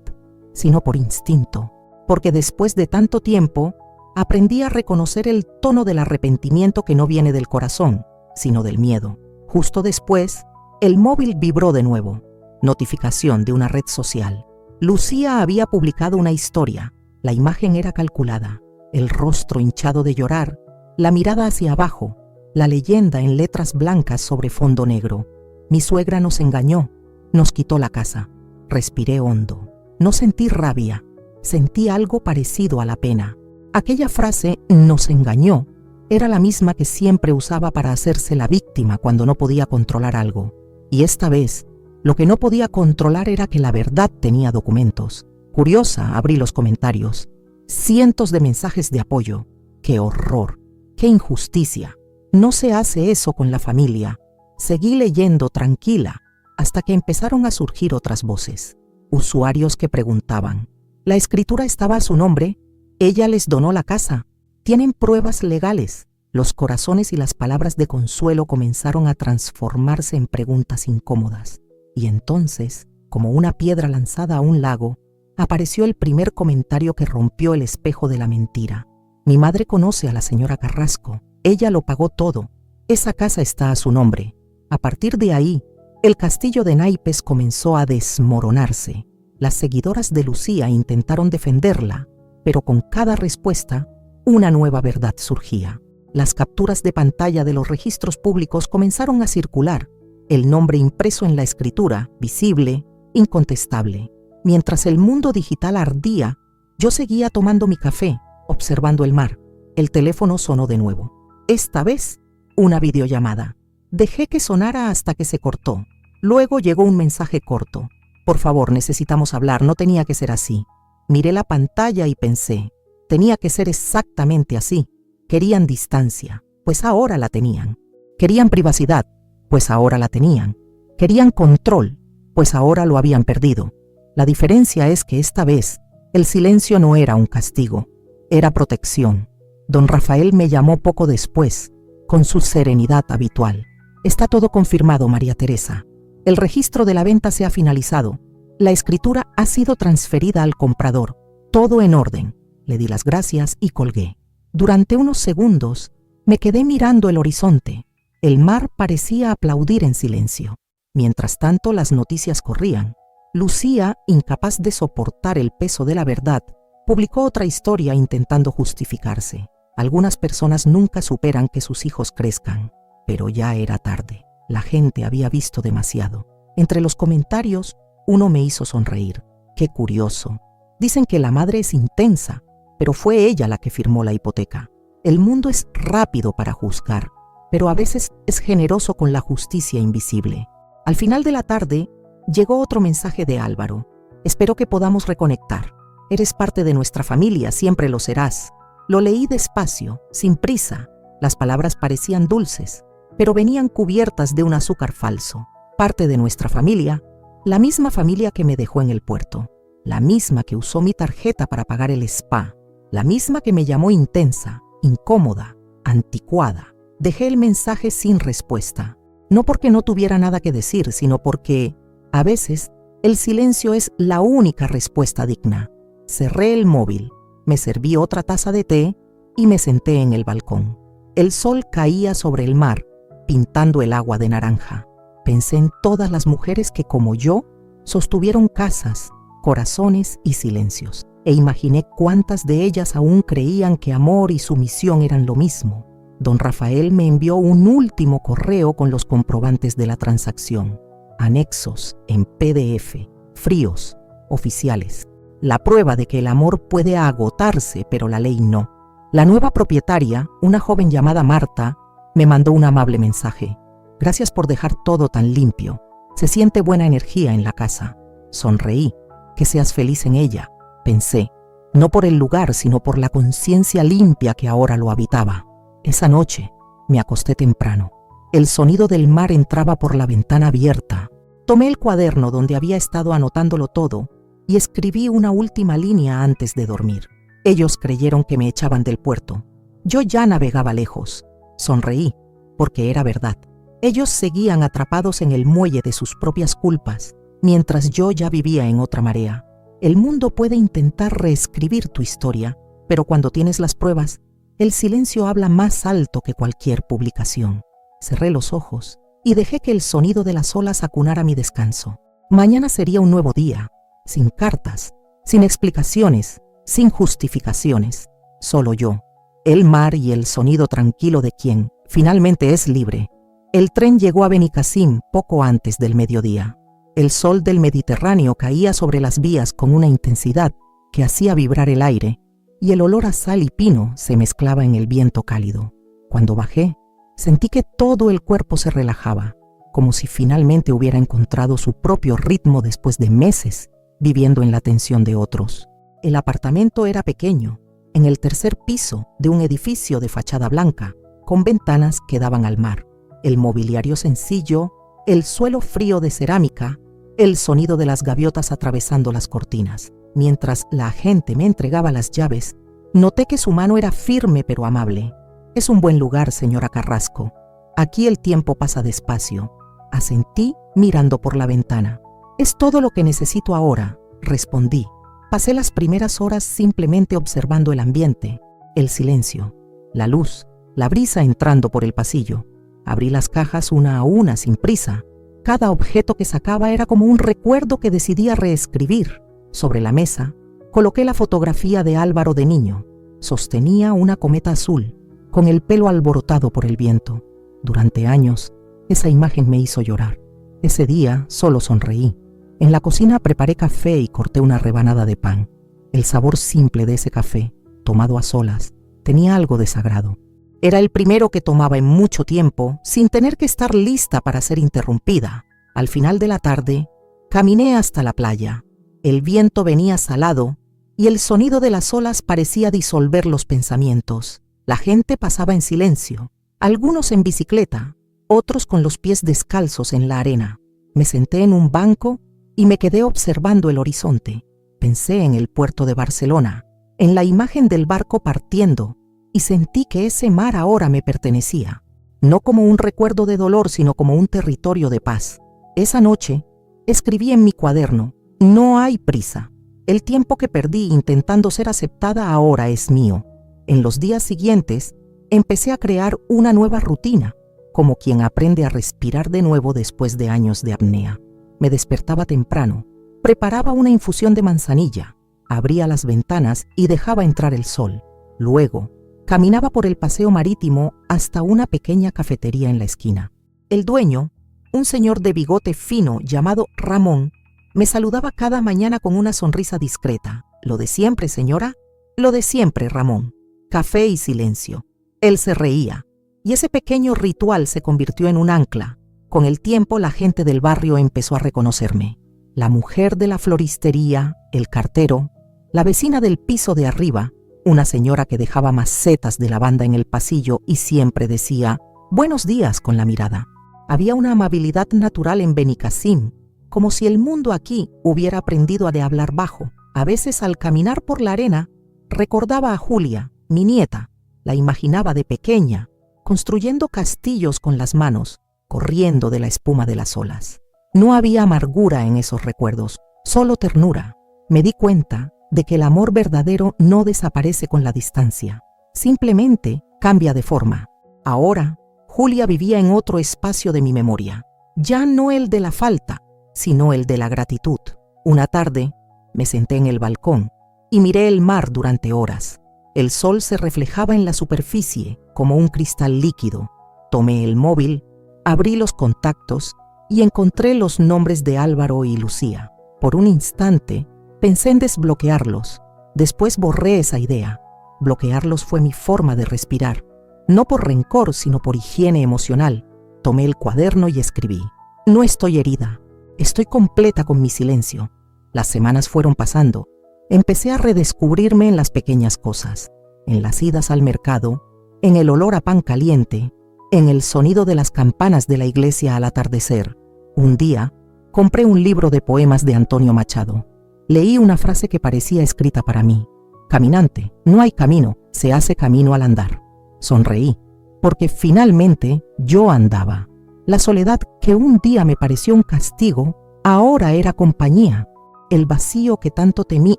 sino por instinto, porque después de tanto tiempo aprendí a reconocer el tono del arrepentimiento que no viene del corazón, sino del miedo. Justo después, el móvil vibró de nuevo. Notificación de una red social. Lucía había publicado una historia. La imagen era calculada, el rostro hinchado de llorar, la mirada hacia abajo, la leyenda en letras blancas sobre fondo negro. Mi suegra nos engañó, nos quitó la casa. Respiré hondo. No sentí rabia, sentí algo parecido a la pena. Aquella frase, nos engañó, era la misma que siempre usaba para hacerse la víctima cuando no podía controlar algo. Y esta vez, lo que no podía controlar era que la verdad tenía documentos. Curiosa, abrí los comentarios. Cientos de mensajes de apoyo. ¡Qué horror! ¡Qué injusticia! No se hace eso con la familia. Seguí leyendo tranquila hasta que empezaron a surgir otras voces. Usuarios que preguntaban. ¿La escritura estaba a su nombre? Ella les donó la casa. Tienen pruebas legales. Los corazones y las palabras de consuelo comenzaron a transformarse en preguntas incómodas. Y entonces, como una piedra lanzada a un lago, apareció el primer comentario que rompió el espejo de la mentira. Mi madre conoce a la señora Carrasco. Ella lo pagó todo. Esa casa está a su nombre. A partir de ahí, el castillo de naipes comenzó a desmoronarse. Las seguidoras de Lucía intentaron defenderla, pero con cada respuesta, una nueva verdad surgía. Las capturas de pantalla de los registros públicos comenzaron a circular, el nombre impreso en la escritura, visible, incontestable. Mientras el mundo digital ardía, yo seguía tomando mi café, observando el mar. El teléfono sonó de nuevo. Esta vez, una videollamada. Dejé que sonara hasta que se cortó. Luego llegó un mensaje corto. Por favor, necesitamos hablar, no tenía que ser así. Miré la pantalla y pensé, tenía que ser exactamente así. Querían distancia, pues ahora la tenían. Querían privacidad, pues ahora la tenían. Querían control, pues ahora lo habían perdido. La diferencia es que esta vez el silencio no era un castigo, era protección. Don Rafael me llamó poco después, con su serenidad habitual. Está todo confirmado, María Teresa. El registro de la venta se ha finalizado. La escritura ha sido transferida al comprador. Todo en orden. Le di las gracias y colgué. Durante unos segundos me quedé mirando el horizonte. El mar parecía aplaudir en silencio. Mientras tanto, las noticias corrían. Lucía, incapaz de soportar el peso de la verdad, publicó otra historia intentando justificarse. Algunas personas nunca superan que sus hijos crezcan, pero ya era tarde. La gente había visto demasiado. Entre los comentarios, uno me hizo sonreír. ¡Qué curioso! Dicen que la madre es intensa, pero fue ella la que firmó la hipoteca. El mundo es rápido para juzgar, pero a veces es generoso con la justicia invisible. Al final de la tarde, llegó otro mensaje de Álvaro. Espero que podamos reconectar. Eres parte de nuestra familia, siempre lo serás. Lo leí despacio, sin prisa. Las palabras parecían dulces, pero venían cubiertas de un azúcar falso. Parte de nuestra familia, la misma familia que me dejó en el puerto, la misma que usó mi tarjeta para pagar el spa, la misma que me llamó intensa, incómoda, anticuada. Dejé el mensaje sin respuesta, no porque no tuviera nada que decir, sino porque, a veces, el silencio es la única respuesta digna. Cerré el móvil, me serví otra taza de té y me senté en el balcón. El sol caía sobre el mar, pintando el agua de naranja. Pensé en todas las mujeres que, como yo, sostuvieron casas, corazones y silencios, e imaginé cuántas de ellas aún creían que amor y sumisión eran lo mismo. Don Rafael me envió un último correo con los comprobantes de la transacción, anexos en PDF, fríos, oficiales. La prueba de que el amor puede agotarse, pero la ley no. La nueva propietaria, una joven llamada Marta, me mandó un amable mensaje. Gracias por dejar todo tan limpio. Se siente buena energía en la casa. Sonreí. Que seas feliz en ella, pensé. No por el lugar, sino por la conciencia limpia que ahora lo habitaba. Esa noche me acosté temprano. El sonido del mar entraba por la ventana abierta. Tomé el cuaderno donde había estado anotándolo todo y escribí una última línea antes de dormir. Ellos creyeron que me echaban del puerto. Yo ya navegaba lejos. Sonreí, porque era verdad. Ellos seguían atrapados en el muelle de sus propias culpas, mientras yo ya vivía en otra marea. El mundo puede intentar reescribir tu historia, pero cuando tienes las pruebas, el silencio habla más alto que cualquier publicación. Cerré los ojos y dejé que el sonido de las olas acunara mi descanso. Mañana sería un nuevo día, sin cartas, sin explicaciones, sin justificaciones. Solo yo, el mar y el sonido tranquilo de quien finalmente es libre. El tren llegó a Benicassim poco antes del mediodía. El sol del Mediterráneo caía sobre las vías con una intensidad que hacía vibrar el aire, y el olor a sal y pino se mezclaba en el viento cálido. Cuando bajé, sentí que todo el cuerpo se relajaba, como si finalmente hubiera encontrado su propio ritmo después de meses viviendo en la tensión de otros. El apartamento era pequeño, en el tercer piso de un edificio de fachada blanca, con ventanas que daban al mar. El mobiliario sencillo, el suelo frío de cerámica, el sonido de las gaviotas atravesando las cortinas. Mientras la agente me entregaba las llaves, noté que su mano era firme pero amable. Es un buen lugar, señora Carrasco. Aquí el tiempo pasa despacio. Asentí mirando por la ventana. Es todo lo que necesito ahora, respondí. Pasé las primeras horas simplemente observando el ambiente, el silencio, la luz, la brisa entrando por el pasillo. Abrí las cajas una a una sin prisa. Cada objeto que sacaba era como un recuerdo que decidía reescribir. Sobre la mesa, coloqué la fotografía de Álvaro de niño. Sostenía una cometa azul. con el pelo alborotado por el viento. Durante años, esa imagen me hizo llorar. Ese día solo sonreí. En la cocina preparé café y corté una rebanada de pan. El sabor simple de ese café, tomado a solas, tenía algo de sagrado. Era el primero que tomaba en mucho tiempo, sin tener que estar lista para ser interrumpida. Al final de la tarde, caminé hasta la playa. El viento venía salado y el sonido de las olas parecía disolver los pensamientos. La gente pasaba en silencio, algunos en bicicleta, otros con los pies descalzos en la arena. Me senté en un banco y me quedé observando el horizonte. Pensé en el puerto de Barcelona, en la imagen del barco partiendo, y sentí que ese mar ahora me pertenecía, no como un recuerdo de dolor, sino como un territorio de paz. Esa noche, escribí en mi cuaderno: no hay prisa. El tiempo que perdí intentando ser aceptada ahora es mío. En los días siguientes, empecé a crear una nueva rutina, como quien aprende a respirar de nuevo después de años de apnea. Me despertaba temprano, preparaba una infusión de manzanilla, abría las ventanas y dejaba entrar el sol. Luego, caminaba por el paseo marítimo hasta una pequeña cafetería en la esquina. El dueño, un señor de bigote fino llamado Ramón, me saludaba cada mañana con una sonrisa discreta. «Lo de siempre, señora». «Lo de siempre, Ramón». Café y silencio. Él se reía, y ese pequeño ritual se convirtió en un ancla. Con el tiempo, la gente del barrio empezó a reconocerme. La mujer de la floristería, el cartero, la vecina del piso de arriba, una señora que dejaba macetas de lavanda en el pasillo y siempre decía «buenos días» con la mirada. Había una amabilidad natural en Benicassim, como si el mundo aquí hubiera aprendido a de hablar bajo. A veces, al caminar por la arena, recordaba a Julia, mi nieta. La imaginaba de pequeña, construyendo castillos con las manos, corriendo de la espuma de las olas. No había amargura en esos recuerdos, solo ternura. Me di cuenta de que el amor verdadero no desaparece con la distancia, simplemente cambia de forma. Ahora, Julia vivía en otro espacio de mi memoria, ya no el de la falta, sino el de la gratitud. Una tarde, me senté en el balcón y miré el mar durante horas. El sol se reflejaba en la superficie como un cristal líquido. Tomé el móvil, abrí los contactos y encontré los nombres de Álvaro y Lucía. Por un instante, pensé en desbloquearlos. Después borré esa idea. Bloquearlos fue mi forma de respirar, no por rencor, sino por higiene emocional. Tomé el cuaderno y escribí: no estoy herida, estoy completa con mi silencio. Las semanas fueron pasando. Empecé a redescubrirme en las pequeñas cosas, en las idas al mercado, en el olor a pan caliente, en el sonido de las campanas de la iglesia al atardecer. Un día, compré un libro de poemas de Antonio Machado. Leí una frase que parecía escrita para mí: caminante, no hay camino, se hace camino al andar. Sonreí, porque finalmente yo andaba. La soledad que un día me pareció un castigo, ahora era compañía. El vacío que tanto temí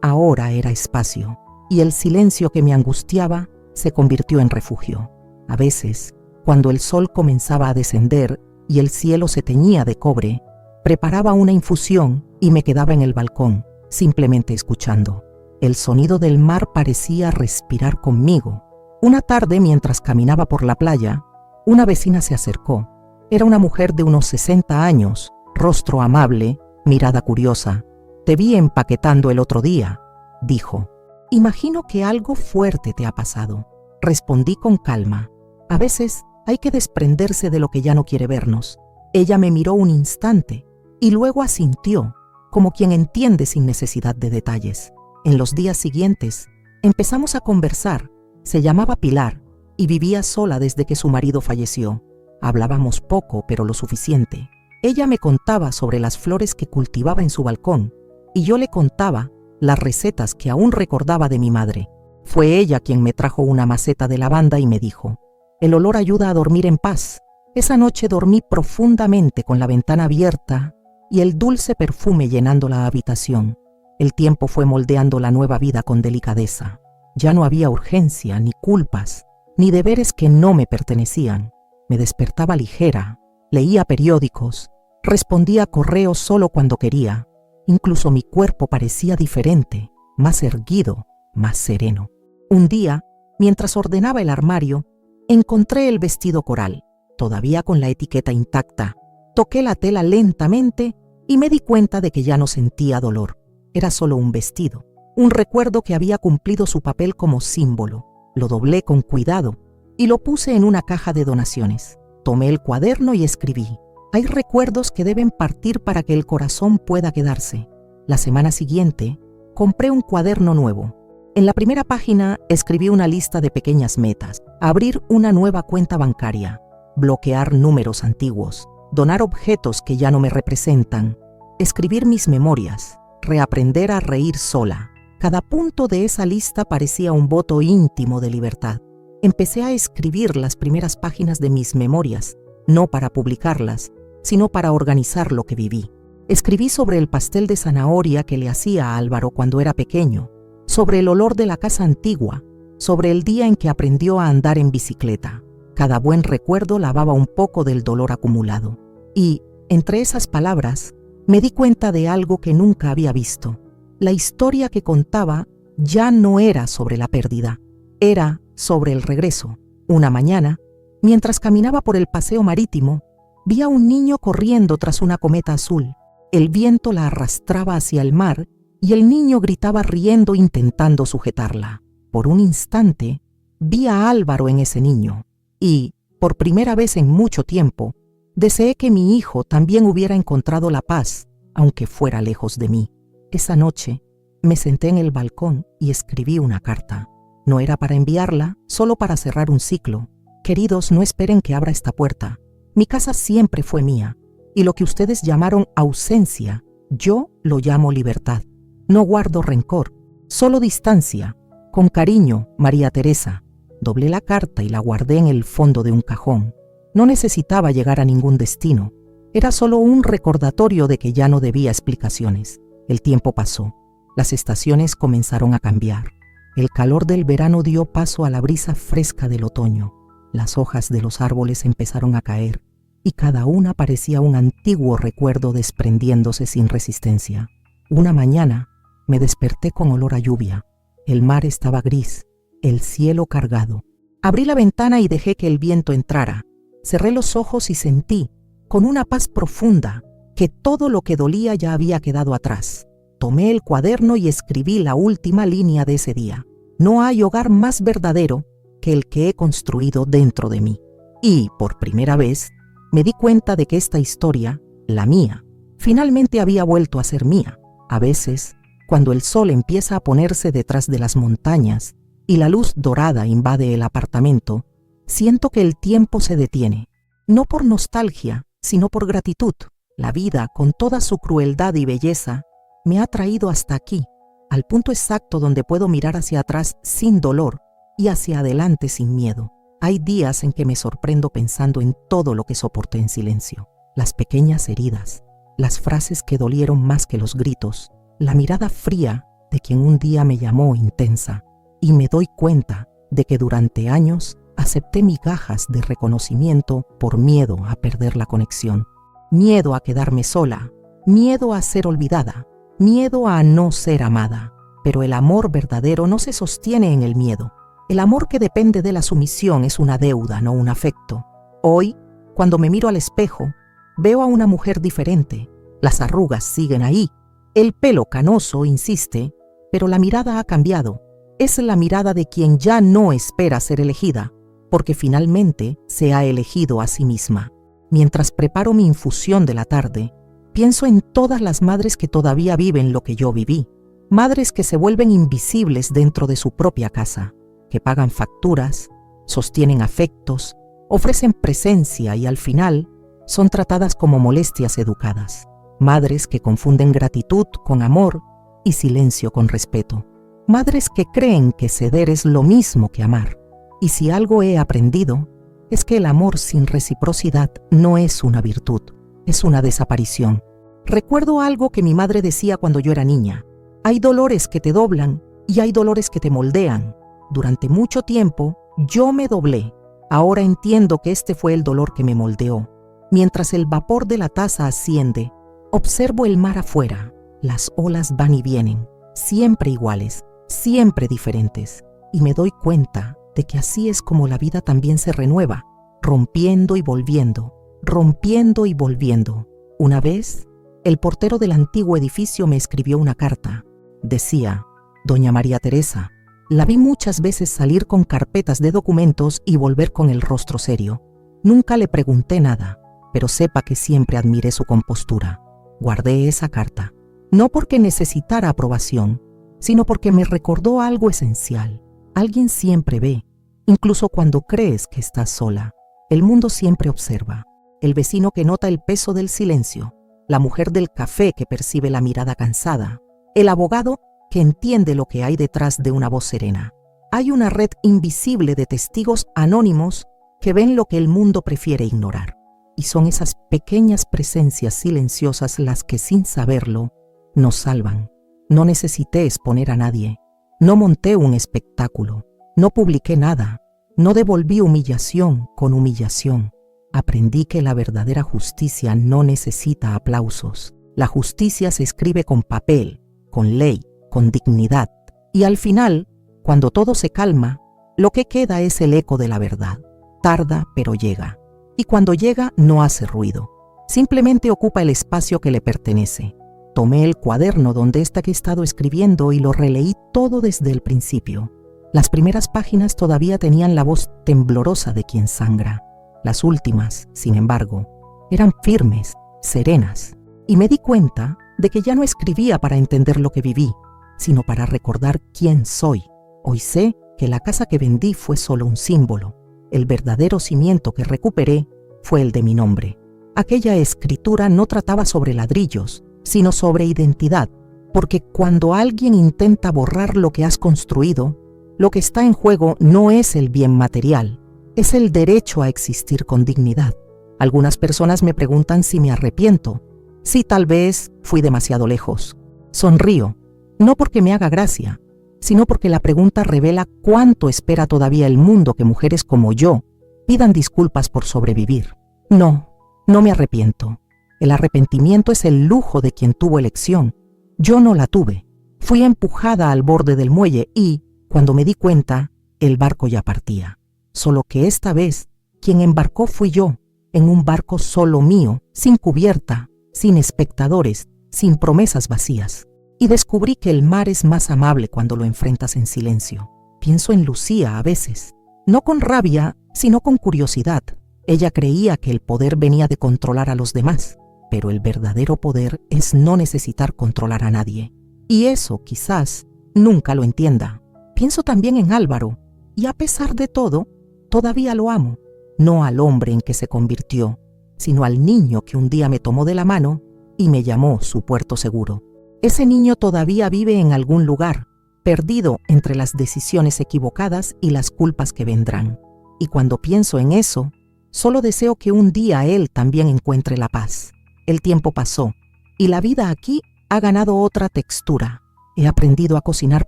ahora era espacio, y el silencio que me angustiaba se convirtió en refugio. A veces, cuando el sol comenzaba a descender y el cielo se teñía de cobre, preparaba una infusión y me quedaba en el balcón, simplemente escuchando. El sonido del mar parecía respirar conmigo. Una tarde, mientras caminaba por la playa, una vecina se acercó. Era una mujer de unos 60 años, rostro amable, mirada curiosa. «Te vi empaquetando el otro día», dijo. «Imagino que algo fuerte te ha pasado». Respondí con calma. A veces hay que desprenderse de lo que ya no quiere vernos. Ella me miró un instante y luego asintió, como quien entiende sin necesidad de detalles. En los días siguientes empezamos a conversar. Se llamaba Pilar y vivía sola desde que su marido falleció. Hablábamos poco, pero lo suficiente. Ella me contaba sobre las flores que cultivaba en su balcón y yo le contaba las recetas que aún recordaba de mi madre. Fue ella quien me trajo una maceta de lavanda y me dijo: «El olor ayuda a dormir en paz». Esa noche dormí profundamente con la ventana abierta y el dulce perfume llenando la habitación. El tiempo fue moldeando la nueva vida con delicadeza. Ya no había urgencia, ni culpas, ni deberes que no me pertenecían. Me despertaba ligera, leía periódicos, respondía correos solo cuando quería. Incluso mi cuerpo parecía diferente, más erguido, más sereno. Un día, mientras ordenaba el armario, Encontré el vestido coral, todavía con la etiqueta intacta. Toqué la tela lentamente y me di cuenta de que ya no sentía dolor. Era solo un vestido, un recuerdo que había cumplido su papel como símbolo. Lo doblé con cuidado y lo puse en una caja de donaciones. Tomé el cuaderno y escribí: hay recuerdos que deben partir para que el corazón pueda quedarse. La semana siguiente, compré un cuaderno nuevo. En la primera página escribí una lista de pequeñas metas: abrir una nueva cuenta bancaria, bloquear números antiguos, donar objetos que ya no me representan, escribir mis memorias, reaprender a reír sola. Cada punto de esa lista parecía un voto íntimo de libertad. Empecé a escribir las primeras páginas de mis memorias, no para publicarlas, sino para organizar lo que viví. Escribí sobre el pastel de zanahoria que le hacía a Álvaro cuando era pequeño, sobre el olor de la casa antigua, sobre el día en que aprendió a andar en bicicleta. Cada buen recuerdo lavaba un poco del dolor acumulado. Y, entre esas palabras, me di cuenta de algo que nunca había visto. La historia que contaba ya no era sobre la pérdida, era sobre el regreso. Una mañana, mientras caminaba por el paseo marítimo, vi a un niño corriendo tras una cometa azul. El viento la arrastraba hacia el mar y el niño gritaba riendo intentando sujetarla. Por un instante, vi a Álvaro en ese niño y, por primera vez en mucho tiempo, deseé que mi hijo también hubiera encontrado la paz, aunque fuera lejos de mí. Esa noche, me senté en el balcón y escribí una carta. No era para enviarla, solo para cerrar un ciclo. Queridos, no esperen que abra esta puerta. Mi casa siempre fue mía, y lo que ustedes llamaron ausencia, yo lo llamo libertad. No guardo rencor, solo distancia. Con cariño, María Teresa. Doblé la carta y la guardé en el fondo de un cajón. No necesitaba llegar a ningún destino. Era solo un recordatorio de que ya no debía explicaciones. El tiempo pasó. Las estaciones comenzaron a cambiar. El calor del verano dio paso a la brisa fresca del otoño. Las hojas de los árboles empezaron a caer y cada una parecía un antiguo recuerdo desprendiéndose sin resistencia. Una mañana me desperté con olor a lluvia. El mar estaba gris, el cielo cargado. Abrí la ventana y dejé que el viento entrara. Cerré los ojos y sentí, con una paz profunda, que todo lo que dolía ya había quedado atrás. Tomé el cuaderno y escribí la última línea de ese día. No hay hogar más verdadero que el que he construido dentro de mí. Y, por primera vez, me di cuenta de que esta historia, la mía, finalmente había vuelto a ser mía. A veces, cuando el sol empieza a ponerse detrás de las montañas y la luz dorada invade el apartamento, siento que el tiempo se detiene, no por nostalgia, sino por gratitud. La vida, con toda su crueldad y belleza, me ha traído hasta aquí, al punto exacto donde puedo mirar hacia atrás sin dolor y hacia adelante sin miedo. Hay días en que me sorprendo pensando en todo lo que soporté en silencio. Las pequeñas heridas, las frases que dolieron más que los gritos, la mirada fría de quien un día me llamó intensa, y me doy cuenta de que durante años acepté migajas de reconocimiento por miedo a perder la conexión, miedo a quedarme sola, miedo a ser olvidada, miedo a no ser amada. Pero el amor verdadero no se sostiene en el miedo. El amor que depende de la sumisión es una deuda, no un afecto. Hoy, cuando me miro al espejo, veo a una mujer diferente. Las arrugas siguen ahí, el pelo canoso insiste, pero la mirada ha cambiado. Es la mirada de quien ya no espera ser elegida, porque finalmente se ha elegido a sí misma. Mientras preparo mi infusión de la tarde, pienso en todas las madres que todavía viven lo que yo viví, madres que se vuelven invisibles dentro de su propia casa, que pagan facturas, sostienen afectos, ofrecen presencia y al final son tratadas como molestias educadas. Madres que confunden gratitud con amor y silencio con respeto. Madres que creen que ceder es lo mismo que amar. Y si algo he aprendido, es que el amor sin reciprocidad no es una virtud, es una desaparición. Recuerdo algo que mi madre decía cuando yo era niña. Hay dolores que te doblan y hay dolores que te moldean. Durante mucho tiempo, yo me doblé. Ahora entiendo que este fue el dolor que me moldeó. Mientras el vapor de la taza asciende, observo el mar afuera. Las olas van y vienen, siempre iguales, siempre diferentes. Y me doy cuenta de que así es como la vida también se renueva, rompiendo y volviendo, rompiendo y volviendo. Una vez, el portero del antiguo edificio me escribió una carta. Decía: Doña María Teresa, la vi muchas veces salir con carpetas de documentos y volver con el rostro serio. Nunca le pregunté nada, pero sepa que siempre admiré su compostura. Guardé esa carta, no porque necesitara aprobación, sino porque me recordó algo esencial. Alguien siempre ve, incluso cuando crees que estás sola. El mundo siempre observa. El vecino que nota el peso del silencio, la mujer del café que percibe la mirada cansada, el abogado que entiende lo que hay detrás de una voz serena. Hay una red invisible de testigos anónimos que ven lo que el mundo prefiere ignorar. Y son esas pequeñas presencias silenciosas las que, sin saberlo, nos salvan. No necesité exponer a nadie. No monté un espectáculo. No publiqué nada. No devolví humillación con humillación. Aprendí que la verdadera justicia no necesita aplausos. La justicia se escribe con papel, con ley, con dignidad. Y al final, cuando todo se calma, lo que queda es el eco de la verdad. Tarda, pero llega. Y cuando llega, no hace ruido. Simplemente ocupa el espacio que le pertenece. Tomé el cuaderno donde está que he estado escribiendo y lo releí todo desde el principio. Las primeras páginas todavía tenían la voz temblorosa de quien sangra. Las últimas, sin embargo, eran firmes, serenas. Y me di cuenta de que ya no escribía para entender lo que viví, sino para recordar quién soy. Hoy sé que la casa que vendí fue solo un símbolo. El verdadero cimiento que recuperé fue el de mi nombre. Aquella escritura no trataba sobre ladrillos, sino sobre identidad, porque cuando alguien intenta borrar lo que has construido, lo que está en juego no es el bien material, es el derecho a existir con dignidad. Algunas personas me preguntan si me arrepiento, si tal vez fui demasiado lejos. Sonrío, no porque me haga gracia, sino porque la pregunta revela cuánto espera todavía el mundo que mujeres como yo pidan disculpas por sobrevivir. No me arrepiento. El arrepentimiento es el lujo de quien tuvo elección. Yo no la tuve. Fui empujada al borde del muelle y, cuando me di cuenta, el barco ya partía. Solo que esta vez, quien embarcó fui yo, en un barco solo mío, sin cubierta, sin espectadores, sin promesas vacías. Y descubrí que el mar es más amable cuando lo enfrentas en silencio. Pienso en Lucía a veces, no con rabia, sino con curiosidad. Ella creía que el poder venía de controlar a los demás, pero el verdadero poder es no necesitar controlar a nadie. Y eso, quizás, nunca lo entienda. Pienso también en Álvaro, y a pesar de todo, todavía lo amo. No al hombre en que se convirtió, sino al niño que un día me tomó de la mano y me llamó su puerto seguro. Ese niño todavía vive en algún lugar, perdido entre las decisiones equivocadas y las culpas que vendrán. Y cuando pienso en eso, solo deseo que un día él también encuentre la paz. El tiempo pasó, y la vida aquí ha ganado otra textura. He aprendido a cocinar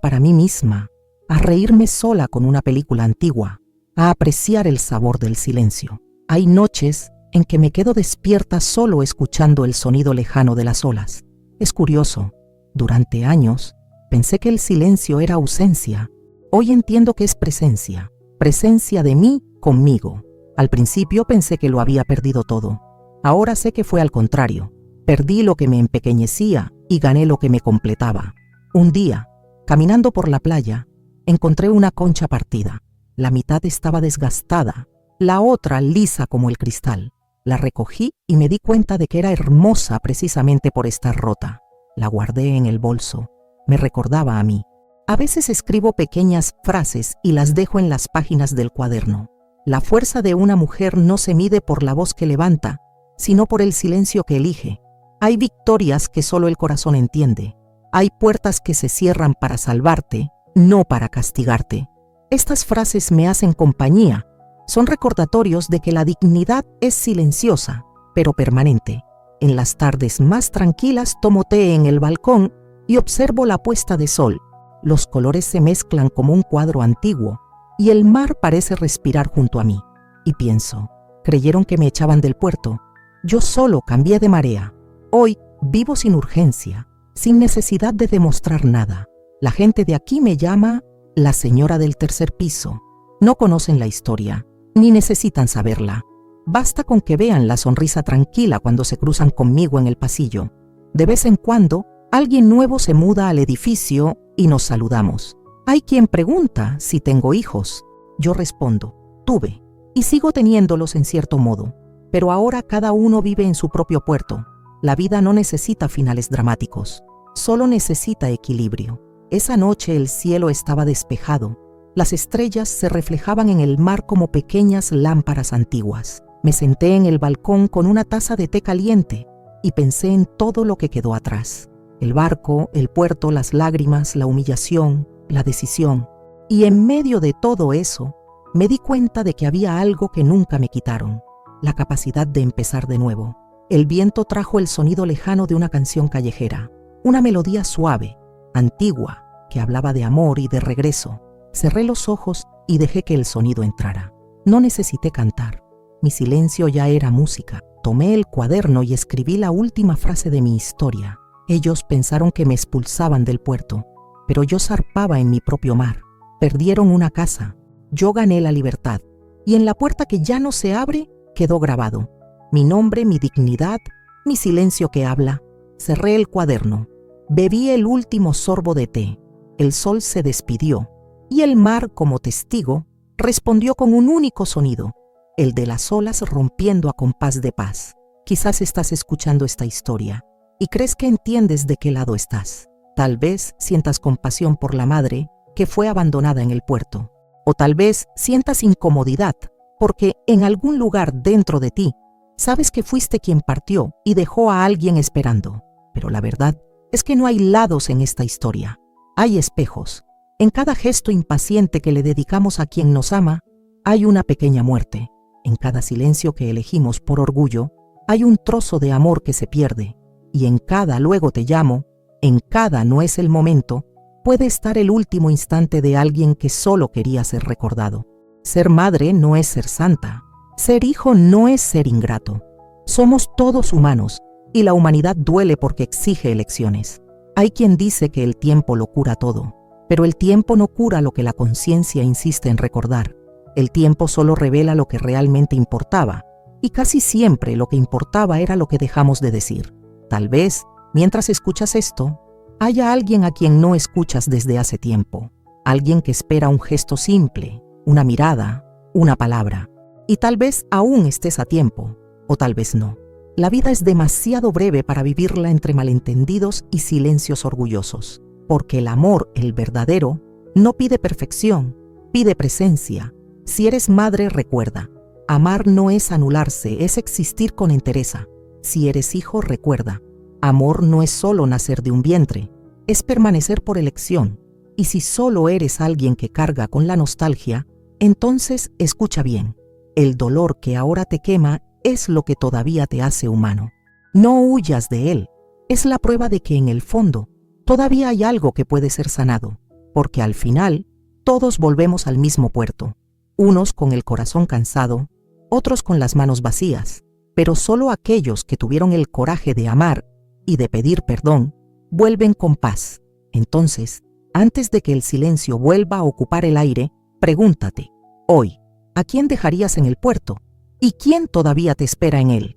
para mí misma, a reírme sola con una película antigua, a apreciar el sabor del silencio. Hay noches en que me quedo despierta solo escuchando el sonido lejano de las olas. Es curioso. Durante años, pensé que el silencio era ausencia. Hoy entiendo que es presencia, presencia de mí conmigo. Al principio pensé que lo había perdido todo. Ahora sé que fue al contrario. Perdí lo que me empequeñecía y gané lo que me completaba. Un día, caminando por la playa, encontré una concha partida. La mitad estaba desgastada, la otra lisa como el cristal. La recogí y me di cuenta de que era hermosa precisamente por estar rota. La guardé en el bolso. Me recordaba a mí. A veces escribo pequeñas frases y las dejo en las páginas del cuaderno. La fuerza de una mujer no se mide por la voz que levanta, sino por el silencio que elige. Hay victorias que solo el corazón entiende. Hay puertas que se cierran para salvarte, no para castigarte. Estas frases me hacen compañía. Son recordatorios de que la dignidad es silenciosa, pero permanente. En las tardes más tranquilas tomo té en el balcón y observo la puesta de sol. Los colores se mezclan como un cuadro antiguo y el mar parece respirar junto a mí. Y pienso, creyeron que me echaban del puerto. Yo solo cambié de marea. Hoy vivo sin urgencia, sin necesidad de demostrar nada. La gente de aquí me llama la señora del tercer piso. No conocen la historia, ni necesitan saberla. Basta con que vean la sonrisa tranquila cuando se cruzan conmigo en el pasillo. De vez en cuando, alguien nuevo se muda al edificio y nos saludamos. Hay quien pregunta si tengo hijos. Yo respondo, tuve, y sigo teniéndolos en cierto modo, pero ahora cada uno vive en su propio puerto. La vida no necesita finales dramáticos, solo necesita equilibrio. Esa noche el cielo estaba despejado. Las estrellas se reflejaban en el mar como pequeñas lámparas antiguas. Me senté en el balcón con una taza de té caliente y pensé en todo lo que quedó atrás. El barco, el puerto, las lágrimas, la humillación, la decisión. Y en medio de todo eso, me di cuenta de que había algo que nunca me quitaron: la capacidad de empezar de nuevo. El viento trajo el sonido lejano de una canción callejera, una melodía suave, antigua, que hablaba de amor y de regreso. Cerré los ojos y dejé que el sonido entrara. No necesité cantar. Mi silencio ya era música. Tomé el cuaderno y escribí la última frase de mi historia. Ellos pensaron que me expulsaban del puerto, pero yo zarpaba en mi propio mar. Perdieron una casa, yo gané la libertad, y en la puerta que ya no se abre quedó grabado mi nombre, mi dignidad, mi silencio que habla. Cerré el cuaderno, bebí el último sorbo de té. El sol se despidió y el mar, como testigo, respondió con un único sonido, el de las olas rompiendo a compás de paz. Quizás estás escuchando esta historia y crees que entiendes de qué lado estás. Tal vez sientas compasión por la madre que fue abandonada en el puerto, o tal vez sientas incomodidad porque en algún lugar dentro de ti sabes que fuiste quien partió y dejó a alguien esperando. Pero la verdad es que no hay lados en esta historia, hay espejos. En cada gesto impaciente que le dedicamos a quien nos ama, hay una pequeña muerte. En cada silencio que elegimos por orgullo, hay un trozo de amor que se pierde. Y en cada luego te llamo, en cada no es el momento, puede estar el último instante de alguien que solo quería ser recordado. Ser madre no es ser santa. Ser hijo no es ser ingrato. Somos todos humanos, y la humanidad duele porque exige elecciones. Hay quien dice que el tiempo lo cura todo, pero el tiempo no cura lo que la conciencia insiste en recordar. El tiempo solo revela lo que realmente importaba, y casi siempre lo que importaba era lo que dejamos de decir. Tal vez, mientras escuchas esto, haya alguien a quien no escuchas desde hace tiempo, alguien que espera un gesto simple, una mirada, una palabra. Y tal vez aún estés a tiempo, o tal vez no. La vida es demasiado breve para vivirla entre malentendidos y silencios orgullosos, porque el amor, el verdadero, no pide perfección, pide presencia. Si eres madre, recuerda, amar no es anularse, es existir con entereza. Si eres hijo, recuerda, amor no es solo nacer de un vientre, es permanecer por elección. Y si solo eres alguien que carga con la nostalgia, entonces escucha bien. El dolor que ahora te quema es lo que todavía te hace humano. No huyas de él. Es la prueba de que en el fondo todavía hay algo que puede ser sanado, porque al final todos volvemos al mismo puerto. Unos con el corazón cansado, otros con las manos vacías, pero solo aquellos que tuvieron el coraje de amar y de pedir perdón vuelven con paz. Entonces, antes de que el silencio vuelva a ocupar el aire, pregúntate, hoy, ¿a quién dejarías en el puerto? ¿Y quién todavía te espera en él?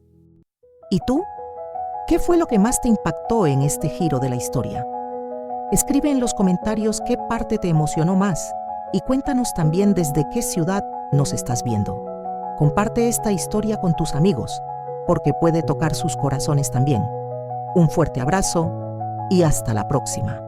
¿Y tú? ¿Qué fue lo que más te impactó en este giro de la historia? Escribe en los comentarios qué parte te emocionó más y cuéntanos también desde qué ciudad nos estás viendo. Comparte esta historia con tus amigos, porque puede tocar sus corazones también. Un fuerte abrazo y hasta la próxima.